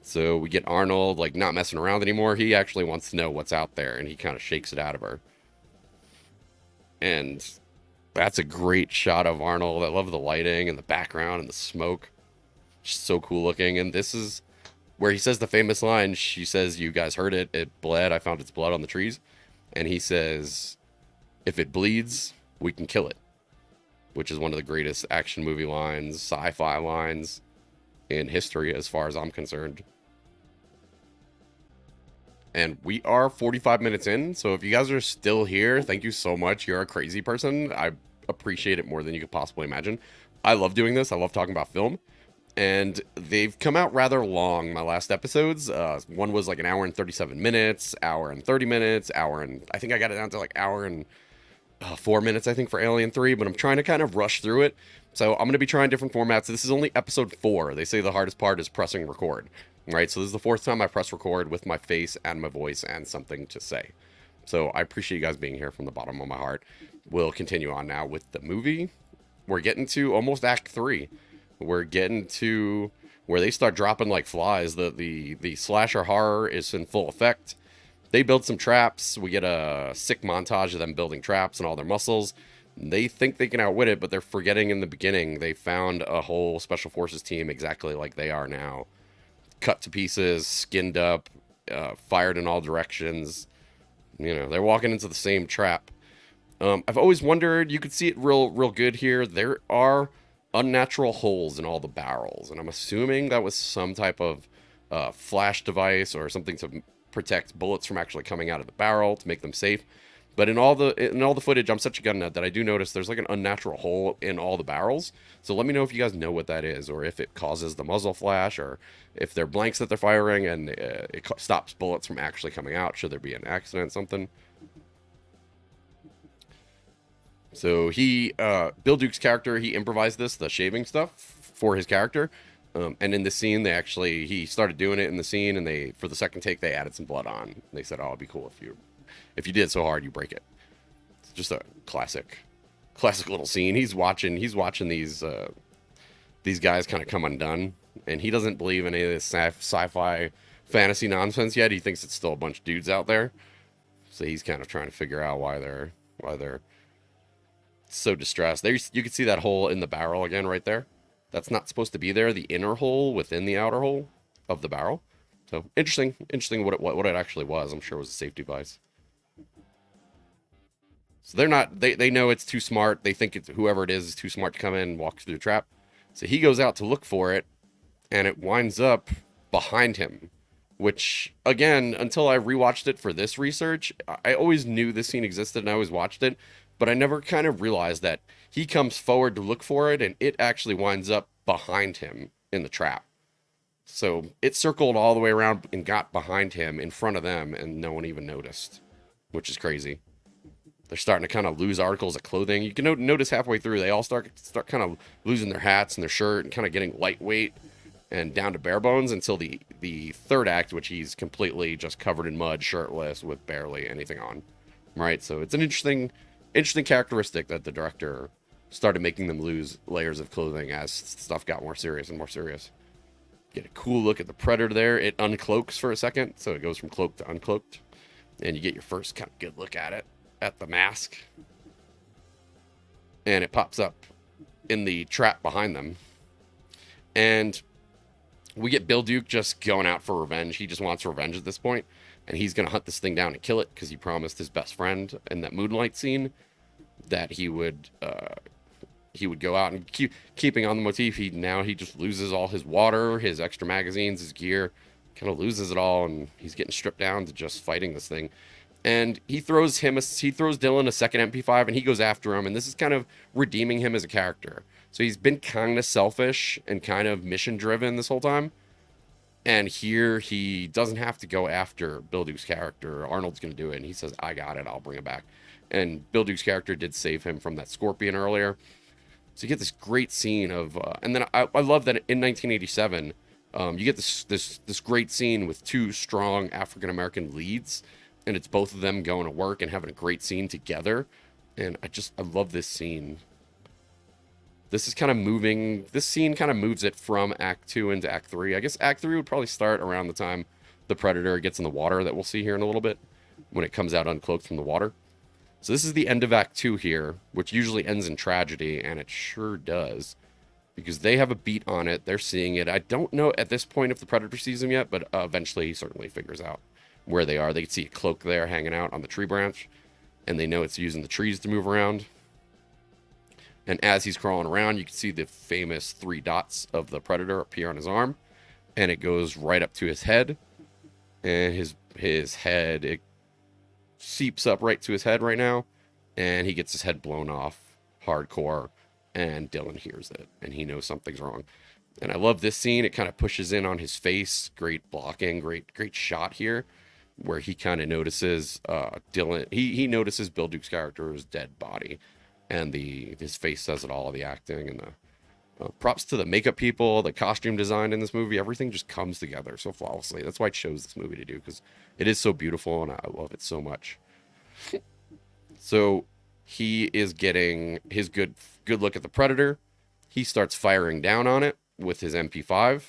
So we get Arnold like not messing around anymore. He actually wants to know what's out there, and he kind of shakes it out of her. And that's a great shot of Arnold. I love the lighting and the background and the smoke. Just so cool looking. And this is where he says the famous line. She says, "You guys heard it. It bled. I found its blood on the trees." And he says, "If it bleeds, we can kill it," which is one of the greatest action movie lines, sci-fi lines in history, as far as I'm concerned. And we are 45 minutes in, so if you guys are still here, thank you so much. You're a crazy person. I appreciate it more than you could possibly imagine. I love doing this. I love talking about film. And they've come out rather long, my last episodes. One was like an hour and 37 minutes, hour and 30 minutes, hour and... I think I got it down to like hour and 4 minutes, I think, for Alien 3, but I'm trying to kind of rush through it. So I'm going to be trying different formats. This is only episode 4. They say the hardest part is pressing record, right? So this is the 4th time I press record with my face and my voice and something to say. So I appreciate you guys being here from the bottom of my heart. We'll continue on now with the movie. We're getting to almost Act 3. We're getting to where they start dropping like flies. The slasher horror is in full effect. They build some traps. We get a sick montage of them building traps and all their muscles. They think they can outwit it, but they're forgetting in the beginning they found a whole special forces team exactly like they are now. Cut to pieces, skinned up, fired in all directions. You know, they're walking into the same trap. I've always wondered, you could see it real good here. There are unnatural holes in all the barrels, and I'm assuming that was some type of flash device or something to protect bullets from actually coming out of the barrel to make them safe. But in all the footage, I'm such a gun nut that I do notice there's like an unnatural hole in all the barrels. So let me know if you guys know what that is, or if it causes the muzzle flash, or if they're blanks that they're firing and it stops bullets from actually coming out should there be an accident, something. So Bill Duke's character, he improvised the shaving stuff for his character. And in the scene, he started doing it in the scene, and for the second take, they added some blood on. They said, "Oh, it'd be cool if you did it so hard, you break it." It's just a classic little scene. He's watching these guys kind of come undone, and he doesn't believe in any of this sci-fi fantasy nonsense yet. He thinks it's still a bunch of dudes out there. So he's kind of trying to figure out why they're so distressed. You can see that hole in the barrel again right there. That's not supposed to be there. The inner hole within the outer hole of the barrel. So interesting what it actually was. I'm sure it was a safety device. So they know it's too smart. They think whoever it is too smart to come in and walk through the trap. So he goes out to look for it, and it winds up behind him. Which, again, until I rewatched it for this research, I always knew this scene existed and I always watched it, but I never kind of realized that he comes forward to look for it and it actually winds up behind him in the trap. So it circled all the way around and got behind him in front of them, and no one even noticed, which is crazy. They're starting to kind of lose articles of clothing. You can notice halfway through, they all start kind of losing their hats and their shirt and kind of getting lightweight and down to bare bones until the third act, which he's completely just covered in mud, shirtless, with barely anything on. Right? So it's an interesting characteristic that the director started making them lose layers of clothing as stuff got more serious and more serious. Get a cool look at the Predator there. It uncloaks for a second, so it goes from cloaked to uncloaked. And you get your first kind of good look at it, at the mask. And it pops up in the trap behind them. And we get Bill Duke just going out for revenge. He just wants revenge at this point, and he's going to hunt this thing down and kill it because he promised his best friend in that Moonlight scene that he would go out and keeping on the motif. He just loses all his water, his extra magazines, his gear, kind of loses it all, and he's getting stripped down to just fighting this thing. And he throws Dylan a second MP5, and he goes after him, and this is kind of redeeming him as a character. So he's been kind of selfish and kind of mission driven this whole time. And here he doesn't have to go after Bill Duke's character. Arnold's going to do it. And he says, "I got it. I'll bring it back." And Bill Duke's character did save him from that scorpion earlier. So you get this great scene of, and then I love that in 1987, you get this great scene with two strong African American leads, and it's both of them going to work and having a great scene together, and I love this scene. This is kind of moving. This scene kind of moves it from Act 2 into Act 3. I guess Act 3 would probably start around the time the Predator gets in the water that we'll see here in a little bit, when it comes out uncloaked from the water. So this is the end of Act 2 here, which usually ends in tragedy, and it sure does. Because they have a beat on it, they're seeing it. I don't know at this point if the Predator sees them yet, but eventually he certainly figures out where they are. They can see a cloak there hanging out on the tree branch, and they know it's using the trees to move around. And as he's crawling around, you can see the famous 3 dots of the Predator appear on his arm, and it goes right up to his head, and his head, it seeps up right to his head right now, and he gets his head blown off hardcore, and Dylan hears it, and he knows something's wrong. And I love this scene. It kind of pushes in on his face. Great blocking, great shot here, where he kind of notices Dylan. He notices Bill Duke's character's dead body, and his face says it all. The acting and the props to the makeup people, the costume design in this movie. Everything just comes together so flawlessly. That's why I chose this movie to do, because it is so beautiful, and I love it so much. So he is getting his good look at the Predator. He starts firing down on it with his MP5,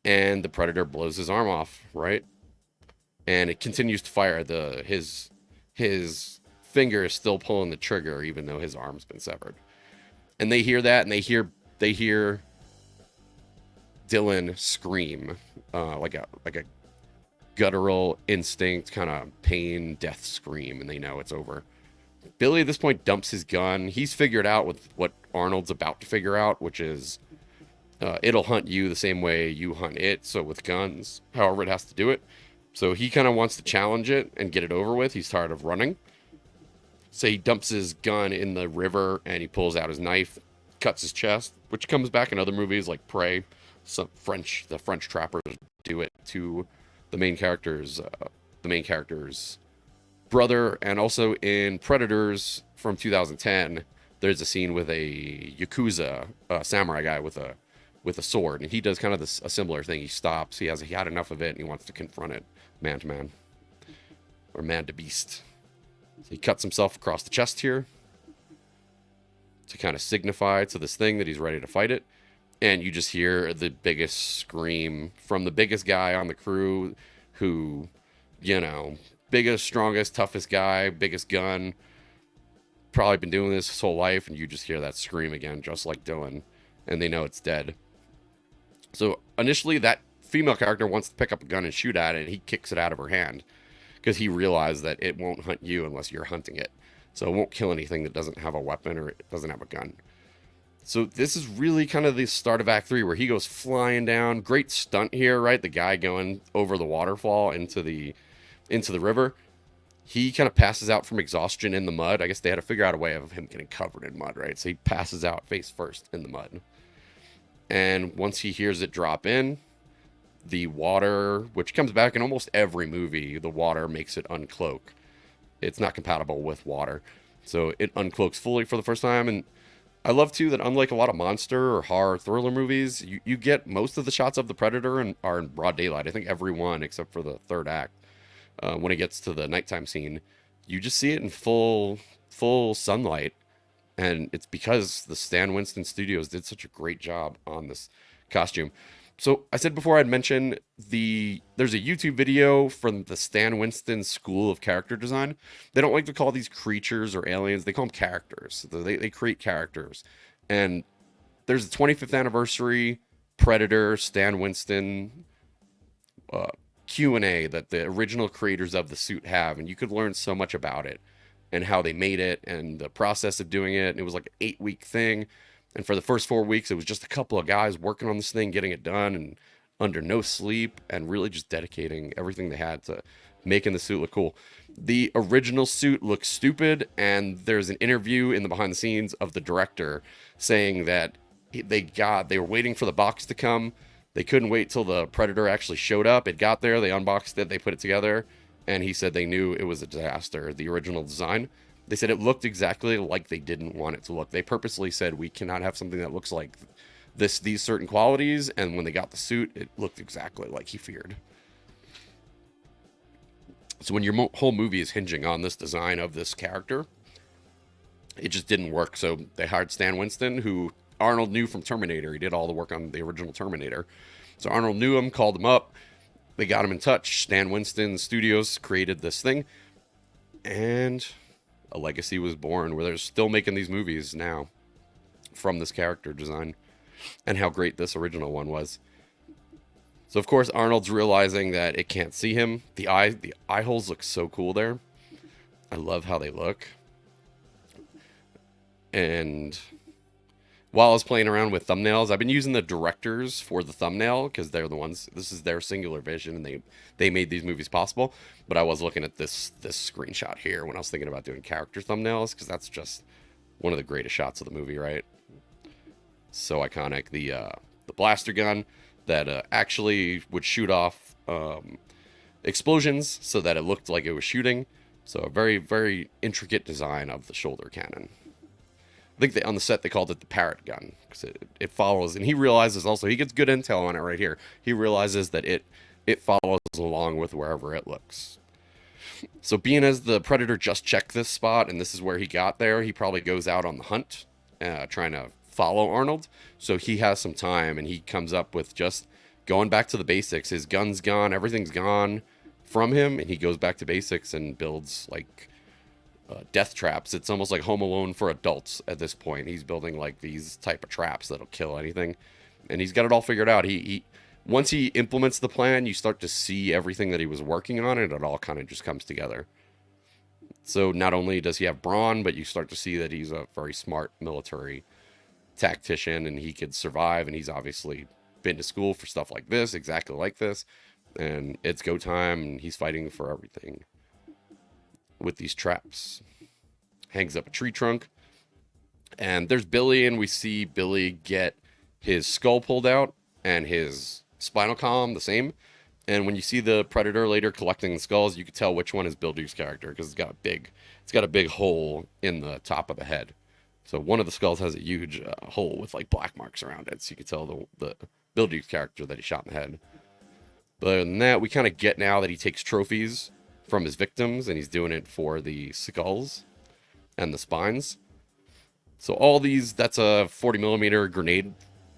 and the Predator blows his arm off, right? And it continues to fire. His finger is still pulling the trigger, even though his arm's been severed. And they hear that, and they hear Dylan scream, like a guttural instinct, kind of pain, death scream, and they know it's over. Billy at this point dumps his gun. He's figured out what Arnold's about to figure out, which is it'll hunt you the same way you hunt it, so with guns, however it has to do it. So he kind of wants to challenge it and get it over with. He's tired of running. So he dumps his gun in the river, and he pulls out his knife, cuts his chest, which comes back in other movies like Prey. The French trappers do it to the main character's brother, and also in Predators from 2010, there's a scene with a Yakuza samurai guy with a sword, and he does kind of a similar thing. He stops. He had enough of it, and he wants to confront it, man to man, or man to beast. So he cuts himself across the chest here to kind of signify to this thing that he's ready to fight it. And you just hear the biggest scream from the biggest guy on the crew, who, biggest, strongest, toughest guy, biggest gun, probably been doing this his whole life, and you just hear that scream again, just like Dylan, and they know it's dead. So initially, that female character wants to pick up a gun and shoot at it, and he kicks it out of her hand, because he realized that it won't hunt you unless you're hunting it. So it won't kill anything that doesn't have a weapon or it doesn't have a gun. So this is really kind of the start of Act 3, where he goes flying down. Great stunt here, right? The guy going over the waterfall into the river. He kind of passes out from exhaustion in the mud. I guess they had to figure out a way of him getting covered in mud, right? So he passes out face first in the mud. And once he hears it drop in, the water, which comes back in almost every movie, the water makes it uncloak. It's not compatible with water. So it uncloaks fully for the first time. And I love, too, that unlike a lot of monster or horror thriller movies, you get most of the shots of the Predator are in broad daylight. I think every one except for the third act. When it gets to the nighttime scene, you just see it in full sunlight. And it's because the Stan Winston Studios did such a great job on this costume. So I said before, I'd mention there's a YouTube video from the Stan Winston School of Character Design. They don't like to call these creatures or aliens. They call them characters. They create characters. And there's the 25th anniversary Predator Stan Winston Q&A that the original creators of the suit have. And you could learn so much about it and how they made it and the process of doing it. And it was like an 8-week thing. And for the first 4 weeks, it was just a couple of guys working on this thing, getting it done, and under no sleep, and really just dedicating everything they had to making the suit look cool. The original suit looks stupid, and there's an interview in the behind the scenes of the director saying that they were waiting for the box to come. They couldn't wait till the Predator actually showed up. It got there, they unboxed it, they put it together, and he said they knew it was a disaster, the original design. They said it looked exactly like they didn't want it to look. They purposely said we cannot have something that looks like these certain qualities, and when they got the suit, it looked exactly like he feared. So when your whole movie is hinging on this design of this character, it just didn't work. So they hired Stan Winston, who Arnold knew from Terminator. He did all the work on the original Terminator. So Arnold knew him, called him up. They got him in touch. Stan Winston Studios created this thing, and a legacy was born where they're still making these movies now from this character design and how great this original one was. So of course Arnold's realizing that it can't see him. The eye holes look so cool there. I love how they look. And while I was playing around with thumbnails, I've been using the directors for the thumbnail because they're the ones, this is their singular vision, and they made these movies possible. But I was looking at this screenshot here when I was thinking about doing character thumbnails, because that's just one of the greatest shots of the movie, right? So iconic. The blaster gun that actually would shoot off explosions so that it looked like it was shooting. So a very, very intricate design of the shoulder cannon. I think on the set they called it the parrot gun because it follows, and he realizes also, he gets good intel on it right here. He realizes that it follows along with wherever it looks. So being as the Predator just checked this spot, and this is where he got there, he probably goes out on the hunt, trying to follow Arnold. So he has some time, and he comes up with just going back to the basics. His gun's gone, everything's gone from him, and he goes back to basics and builds like death traps. It's almost like Home Alone for adults at this point. He's building like these type of traps that'll kill anything, and he's got it all figured out. He once he implements the plan, you start to see everything that he was working on, and it all kind of just comes together. So not only does he have brawn, but you start to see that he's a very smart military tactician, and he could survive, and he's obviously been to school for stuff like this, exactly like this, and it's go time, and he's fighting for everything with these traps. Hangs up a tree trunk, and there's Billy, and we see Billy get his skull pulled out and his spinal column the same. And when you see the Predator later collecting the skulls, you can tell which one is Bill Duke's character because it's got a big hole in the top of the head. So one of the skulls has a huge hole with like black marks around it, so you can tell the Bill Duke's character that he shot in the head. But other than that, we kind of get now that he takes trophies from his victims, and he's doing it for the skulls and the spines. So all these, that's a 40 millimeter grenade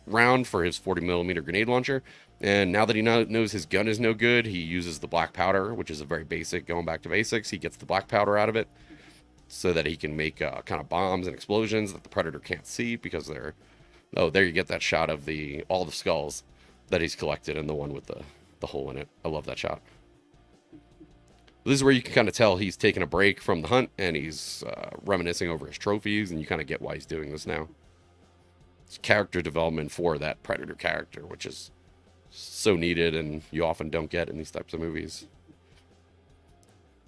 round for his 40 millimeter grenade launcher. And now that he knows his gun is no good, he uses the black powder, which is a very basic, going back to basics. He gets the black powder out of it so that he can make kind of bombs and explosions that the Predator can't see because they're, oh, there you get that shot of all the skulls that he's collected and the one with the hole in it. I love that shot. This is where you can kind of tell he's taking a break from the hunt, and he's reminiscing over his trophies, and you kind of get why he's doing this now. It's character development for that Predator character, which is so needed, and you often don't get in these types of movies.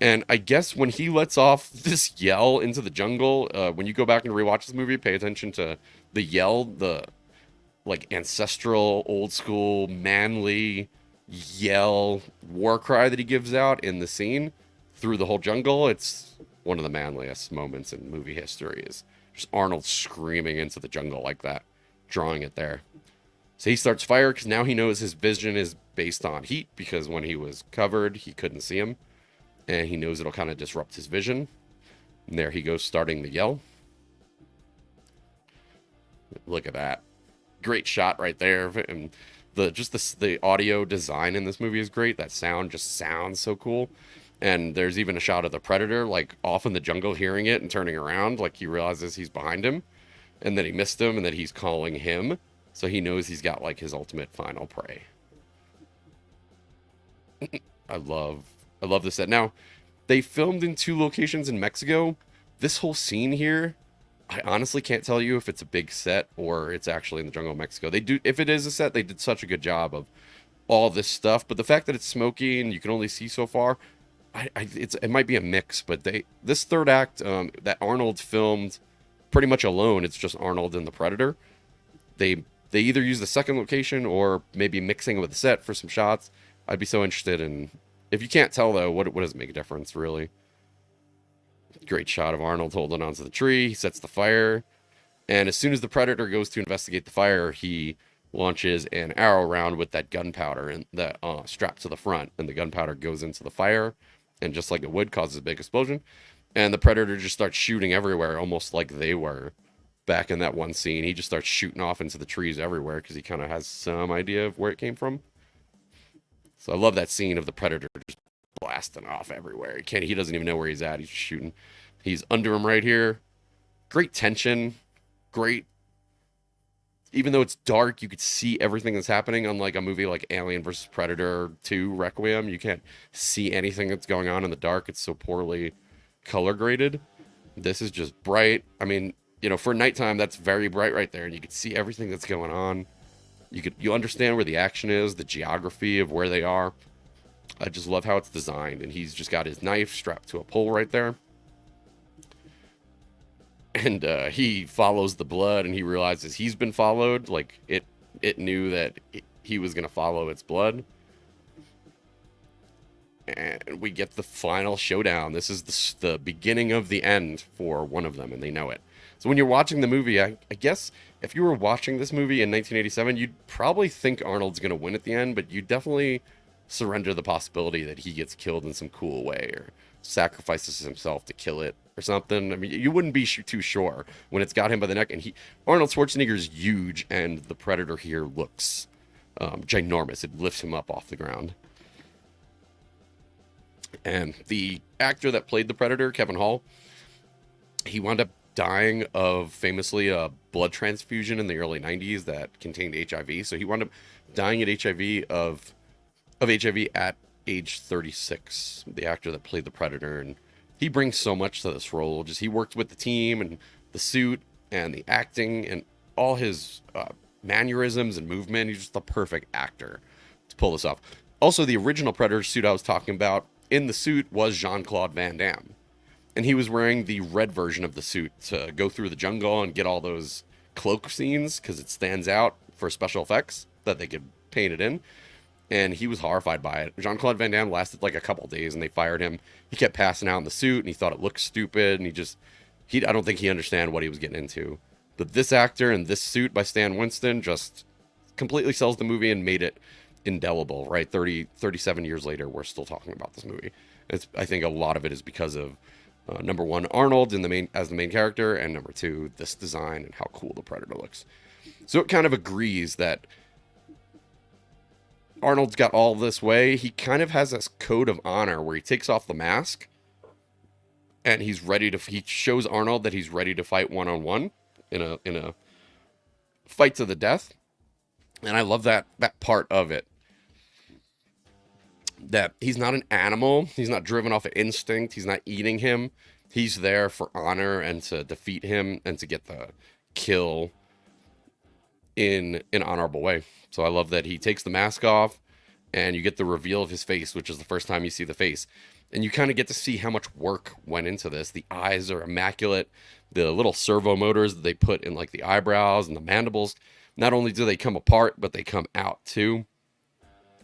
And I guess when he lets off this yell into the jungle, when you go back and rewatch this movie, pay attention to the yell, the like ancestral, old school, manly yell war cry that he gives out in the scene through the whole jungle. It's one of the manliest moments in movie history, is just Arnold screaming into the jungle like that, drawing it there. So he starts fire because now he knows his vision is based on heat, because when he was covered he couldn't see him, and he knows it'll kind of disrupt his vision. And there he goes, starting the yell. Look at that, great shot right there. And the audio design in this movie is great. That sound just sounds so cool. And there's even a shot of the Predator like off in the jungle hearing it and turning around, like he realizes he's behind him and that he missed him and that he's calling him, so he knows he's got like his ultimate final prey. I love this set. Now, they filmed in 2 locations in Mexico. This whole scene here, I honestly can't tell you if it's a big set or it's actually in the jungle of Mexico. They do, if it is a set, they did such a good job of all this stuff. But the fact that it's smoky and you can only see so far, it might be a mix. But this third act that Arnold filmed pretty much alone, it's just Arnold and the Predator. They either use the second location or maybe mixing with the set for some shots. I'd be so interested in, if you can't tell though, what does it make a difference really? Great shot of Arnold holding onto the tree. He sets the fire. And as soon as the Predator goes to investigate the fire, he launches an arrow round with that gunpowder and that strapped to the front. And the gunpowder goes into the fire. And just like it would, causes a big explosion. And the Predator just starts shooting everywhere, almost like they were back in that one scene. He just starts shooting off into the trees everywhere because he kind of has some idea of where it came from. So I love that scene of the Predator just blasting off everywhere. He doesn't even know where he's at. He's shooting. He's under him right here. Great tension. Great. Even though it's dark, you could see everything that's happening. Unlike a movie like Alien vs. Predator 2 Requiem, you can't see anything that's going on in the dark. It's so poorly color graded. This is just bright. I mean, for nighttime, that's very bright right there, and you can see everything that's going on. You understand where the action is, the geography of where they are. I just love how it's designed, and he's just got his knife strapped to a pole right there. And he follows the blood, and he realizes he's been followed. Like, it knew that he was going to follow its blood. And we get the final showdown. This is the beginning of the end for one of them, and they know it. So when you're watching the movie, I guess if you were watching this movie in 1987, you'd probably think Arnold's going to win at the end, but you definitely surrender the possibility that he gets killed in some cool way or sacrifices himself to kill it or something. I mean, you wouldn't be too sure when it's got him by the neck. And Arnold Schwarzenegger's huge, and the Predator here looks ginormous. It lifts him up off the ground. And the actor that played the Predator, Kevin Hall, he wound up dying of famously a blood transfusion in the early 90s that contained HIV. So he wound up dying of HIV at age 36, the actor that played the Predator. And he brings so much to this role. Just he worked with the team and the suit and the acting and all his mannerisms and movement. He's just the perfect actor to pull this off. Also, the original Predator suit I was talking about, in the suit was Jean-Claude Van Damme. And he was wearing the red version of the suit to go through the jungle and get all those cloak scenes because it stands out for special effects that they could paint it in. And he was horrified by it. Jean-Claude Van Damme lasted like a couple days and they fired him. He kept passing out in the suit and he thought it looked stupid. And I don't think he understood what he was getting into. But this actor and this suit by Stan Winston just completely sells the movie and made it indelible, right? 37 years later, we're still talking about this movie. I think a lot of it is because of number one, Arnold as the main character, and number two, this design and how cool the Predator looks. So it kind of agrees that Arnold's got all this way. He kind of has this code of honor where he takes off the mask and he shows Arnold that he's ready to fight one-on-one in a fight to the death. And I love that part of it. That he's not an animal. He's not driven off of instinct. He's not eating him. He's there for honor and to defeat him and to get the kill in an honorable way. So I love that he takes the mask off and you get the reveal of his face, which is the first time you see the face. And you kind of get to see how much work went into this. The eyes are immaculate. The little servo motors that they put in like the eyebrows and the mandibles, not only do they come apart, but they come out too.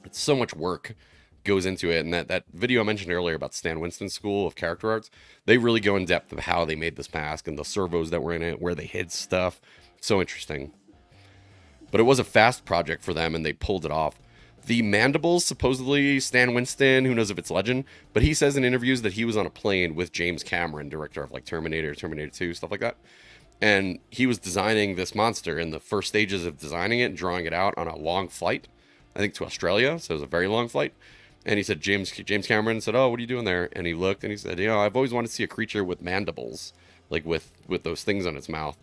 It's so much work goes into it. And that video I mentioned earlier about Stan Winston's School of Character Arts, they really go in depth of how they made this mask and the servos that were in it, where they hid stuff. So interesting. But it was a fast project for them and they pulled it off. The mandibles, supposedly Stan Winston, who knows if it's legend, but he says in interviews that he was on a plane with James Cameron, director of like Terminator 2, stuff like that. And he was designing this monster in the first stages of designing it and drawing it out on a long flight, I think to Australia. So it was a very long flight. And he said, James Cameron said, "Oh, what are you doing there?" And he looked and he said, "I've always wanted to see a creature with mandibles, like with those things on its mouth."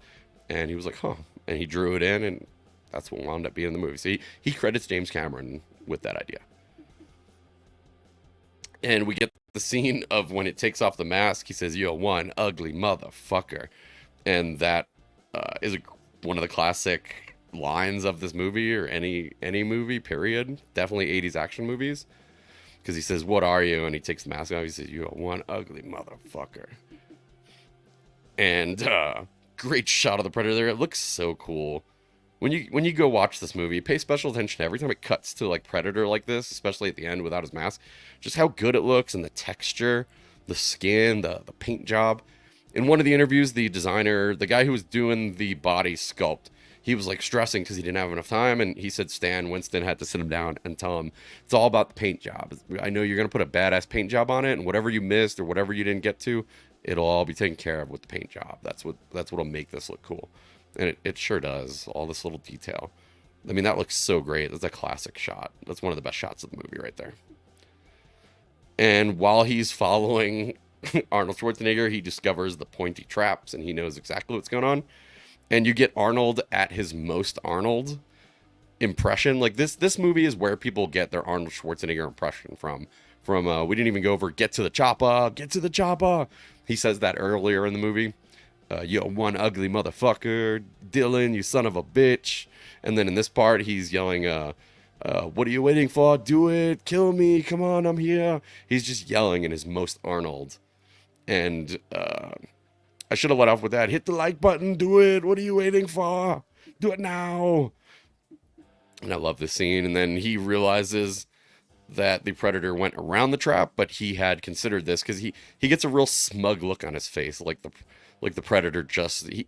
And he was like, "Huh." And he drew it in, and that's what wound up being in the movie. So he credits James Cameron with that idea. And we get the scene of when it takes off the mask. He says, "You're one ugly motherfucker." And that is one of the classic lines of this movie, or any movie, period. Definitely 80s action movies. Because he says, "What are you?" And he takes the mask off. He says, "You're one ugly motherfucker." And great shot of the Predator there. It looks so cool. When you go watch this movie, pay special attention to every time it cuts to like Predator like this, especially at the end without his mask, just how good it looks and the texture. the skin, the paint job. In one of the interviews, the designer, the guy who was doing the body sculpt, he was like stressing because he didn't have enough time, and he said Stan Winston had to sit him down and tell him it's all about the paint job. I know you're gonna put a badass paint job on it, and whatever you missed or whatever you didn't get to, it'll all be taken care of with the paint job. That's what'll make this look cool, and it sure does. All this little detail. I mean, that looks so great. That's a classic shot. That's one of the best shots of the movie right there. And while he's following Arnold Schwarzenegger, he discovers the pointy traps and he knows exactly what's going on. And you get Arnold at his most Arnold impression. Like this movie is where people get their Arnold Schwarzenegger impression from. We didn't even go over get to the chopper, get to the chopper. He says that earlier in the movie. You one ugly motherfucker, Dylan, you son of a bitch. And then in this part, he's yelling, what are you waiting for? Do it, kill me, come on, I'm here. He's just yelling in his most Arnold. And I should have let off with that. Hit the like button, do it. What are you waiting for? Do it now. And I love this scene. And then he realizes that the predator went around the trap, but he had considered this because he gets a real smug look on his face, like the predator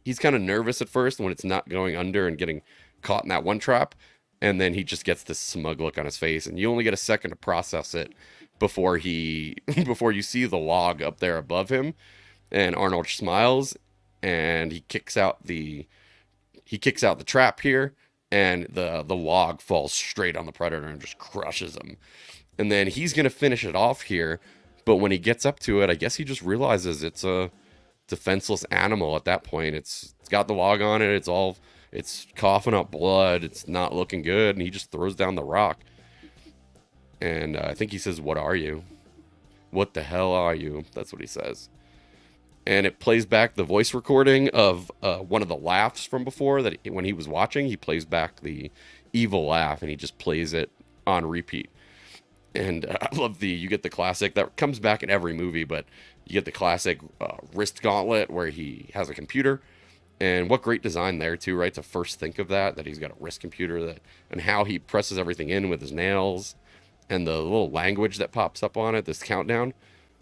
he's kind of nervous at first when it's not going under and getting caught in that one trap, and then he just gets this smug look on his face, and you only get a second to process it before before you see the log up there above him, and Arnold smiles, and he kicks out the trap here, and the log falls straight on the predator and just crushes him. And then he's going to finish it off here, but when he gets up to it, I guess he just realizes it's a defenseless animal at that point. It's got the log on it, it's coughing up blood, it's not looking good, and he just throws down the rock. And I think he says, "What are you? What the hell are you?" That's what he says. And it plays back the voice recording of one of the laughs from before that when he was watching, he plays back the evil laugh, and he just plays it on repeat. And I love you get the classic that comes back in every movie, but you get the classic wrist gauntlet where he has a computer. And what great design there too, right? To first think of that he's got a wrist computer and how he presses everything in with his nails and the little language that pops up on it, this countdown.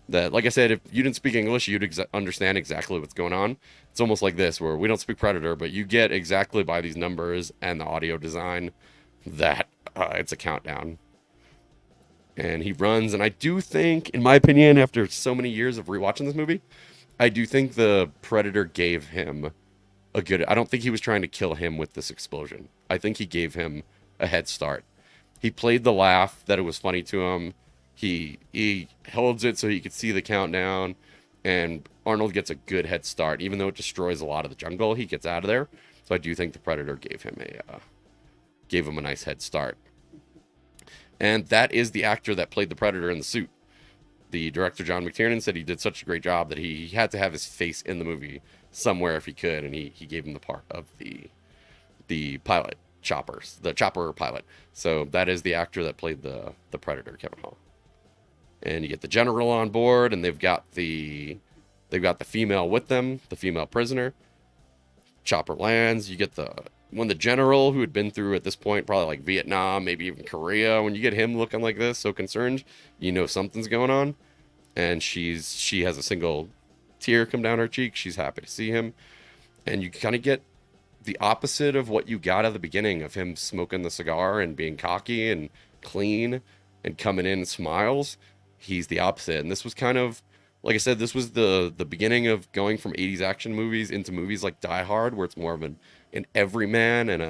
That, like I said, if you didn't speak English, you'd understand exactly what's going on. It's almost like this, where we don't speak Predator, but you get exactly by these numbers and the audio design that it's a countdown. And he runs, and I do think, in my opinion, after so many years of rewatching this movie, I do think the Predator gave him I don't think he was trying to kill him with this explosion. I think he gave him a head start. He played the laugh that it was funny to him. He holds it so he could see the countdown, and Arnold gets a good head start. Even though it destroys a lot of the jungle, he gets out of there. So I do think the Predator gave him a nice head start. And that is the actor that played the Predator in the suit. The director, John McTiernan, said he did such a great job that he had to have his face in the movie somewhere if he could, and he gave him the part of the pilot, the chopper pilot. So that is the actor that played the Predator, Kevin Hall. And you get the general on board, and they've got the female with them, the female prisoner. Chopper lands. You get when the general, who had been through at this point probably like Vietnam, maybe even Korea, when you get him looking like this, so concerned, you know something's going on. And she has a single tear come down her cheek. She's happy to see him. And you kind of get the opposite of what you got at the beginning of him smoking the cigar and being cocky and clean and coming in smiles. He's the opposite. And this was kind of, like I said, this was the beginning of going from 80s action movies into movies like Die Hard, where it's more of an everyman and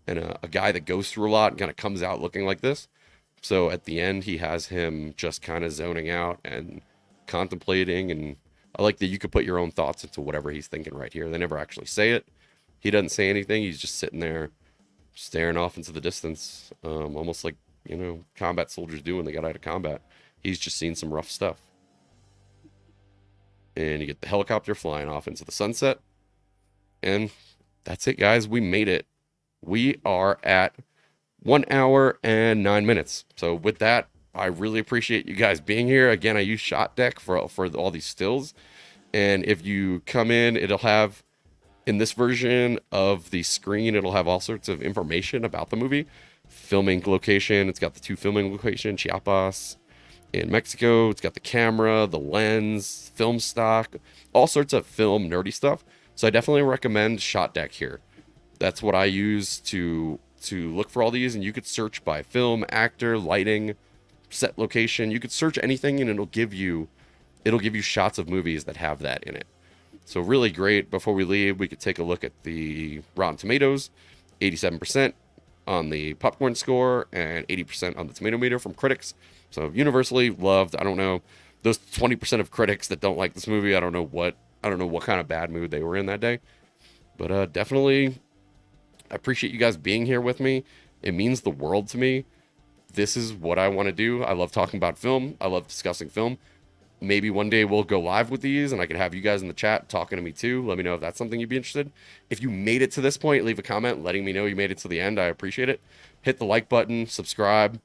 a guy that goes through a lot and kind of comes out looking like this. So at the end, he has him just kind of zoning out and contemplating. And I like that you could put your own thoughts into whatever he's thinking right here. They never actually say it. He doesn't say anything. He's just sitting there staring off into the distance, almost like, combat soldiers do when they got out of combat. He's just seen some rough stuff. And you get the helicopter flying off into the sunset. And that's it, guys. We made it. We are at 1 hour and 9 minutes. So with that, I really appreciate you guys being here. Again, I use Shot Deck for all these stills. And if you come in, it'll have, in this version of the screen, it'll have all sorts of information about the movie. Filming location. It's got the 2 filming locations, Chiapas. in Mexico. It's got the camera, the lens, film stock, all sorts of film nerdy stuff. So I definitely recommend Shot Deck here. That's what I use to look for all these, and you could search by film, actor, lighting, set location. You could search anything and it'll give you shots of movies that have that in it. So really great. Before we leave, we could take a look at the Rotten Tomatoes, 87% on the popcorn score and 80% on the tomato meter from critics. So universally loved. I don't know those 20% of critics that don't like this movie. I don't know what kind of bad mood they were in that day. But definitely I appreciate you guys being here with me. It means the world to me. This is what I want to do. I love talking about film. I love discussing film. Maybe one day we'll go live with these and I can have you guys in the chat talking to me too. Let me know if that's something you'd be interested. If you made it to this point, leave a comment letting me know you made it to the end. I appreciate it. Hit the like button, subscribe.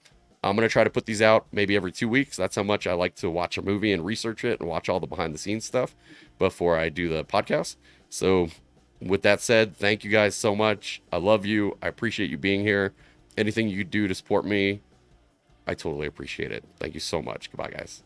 I'm going to try to put these out maybe every 2 weeks. That's how much I like to watch a movie and research it and watch all the behind the scenes stuff before I do the podcast. So, with that said, thank you guys so much. I love you. I appreciate you being here. Anything you do to support me, I totally appreciate it. Thank you so much. Goodbye, guys.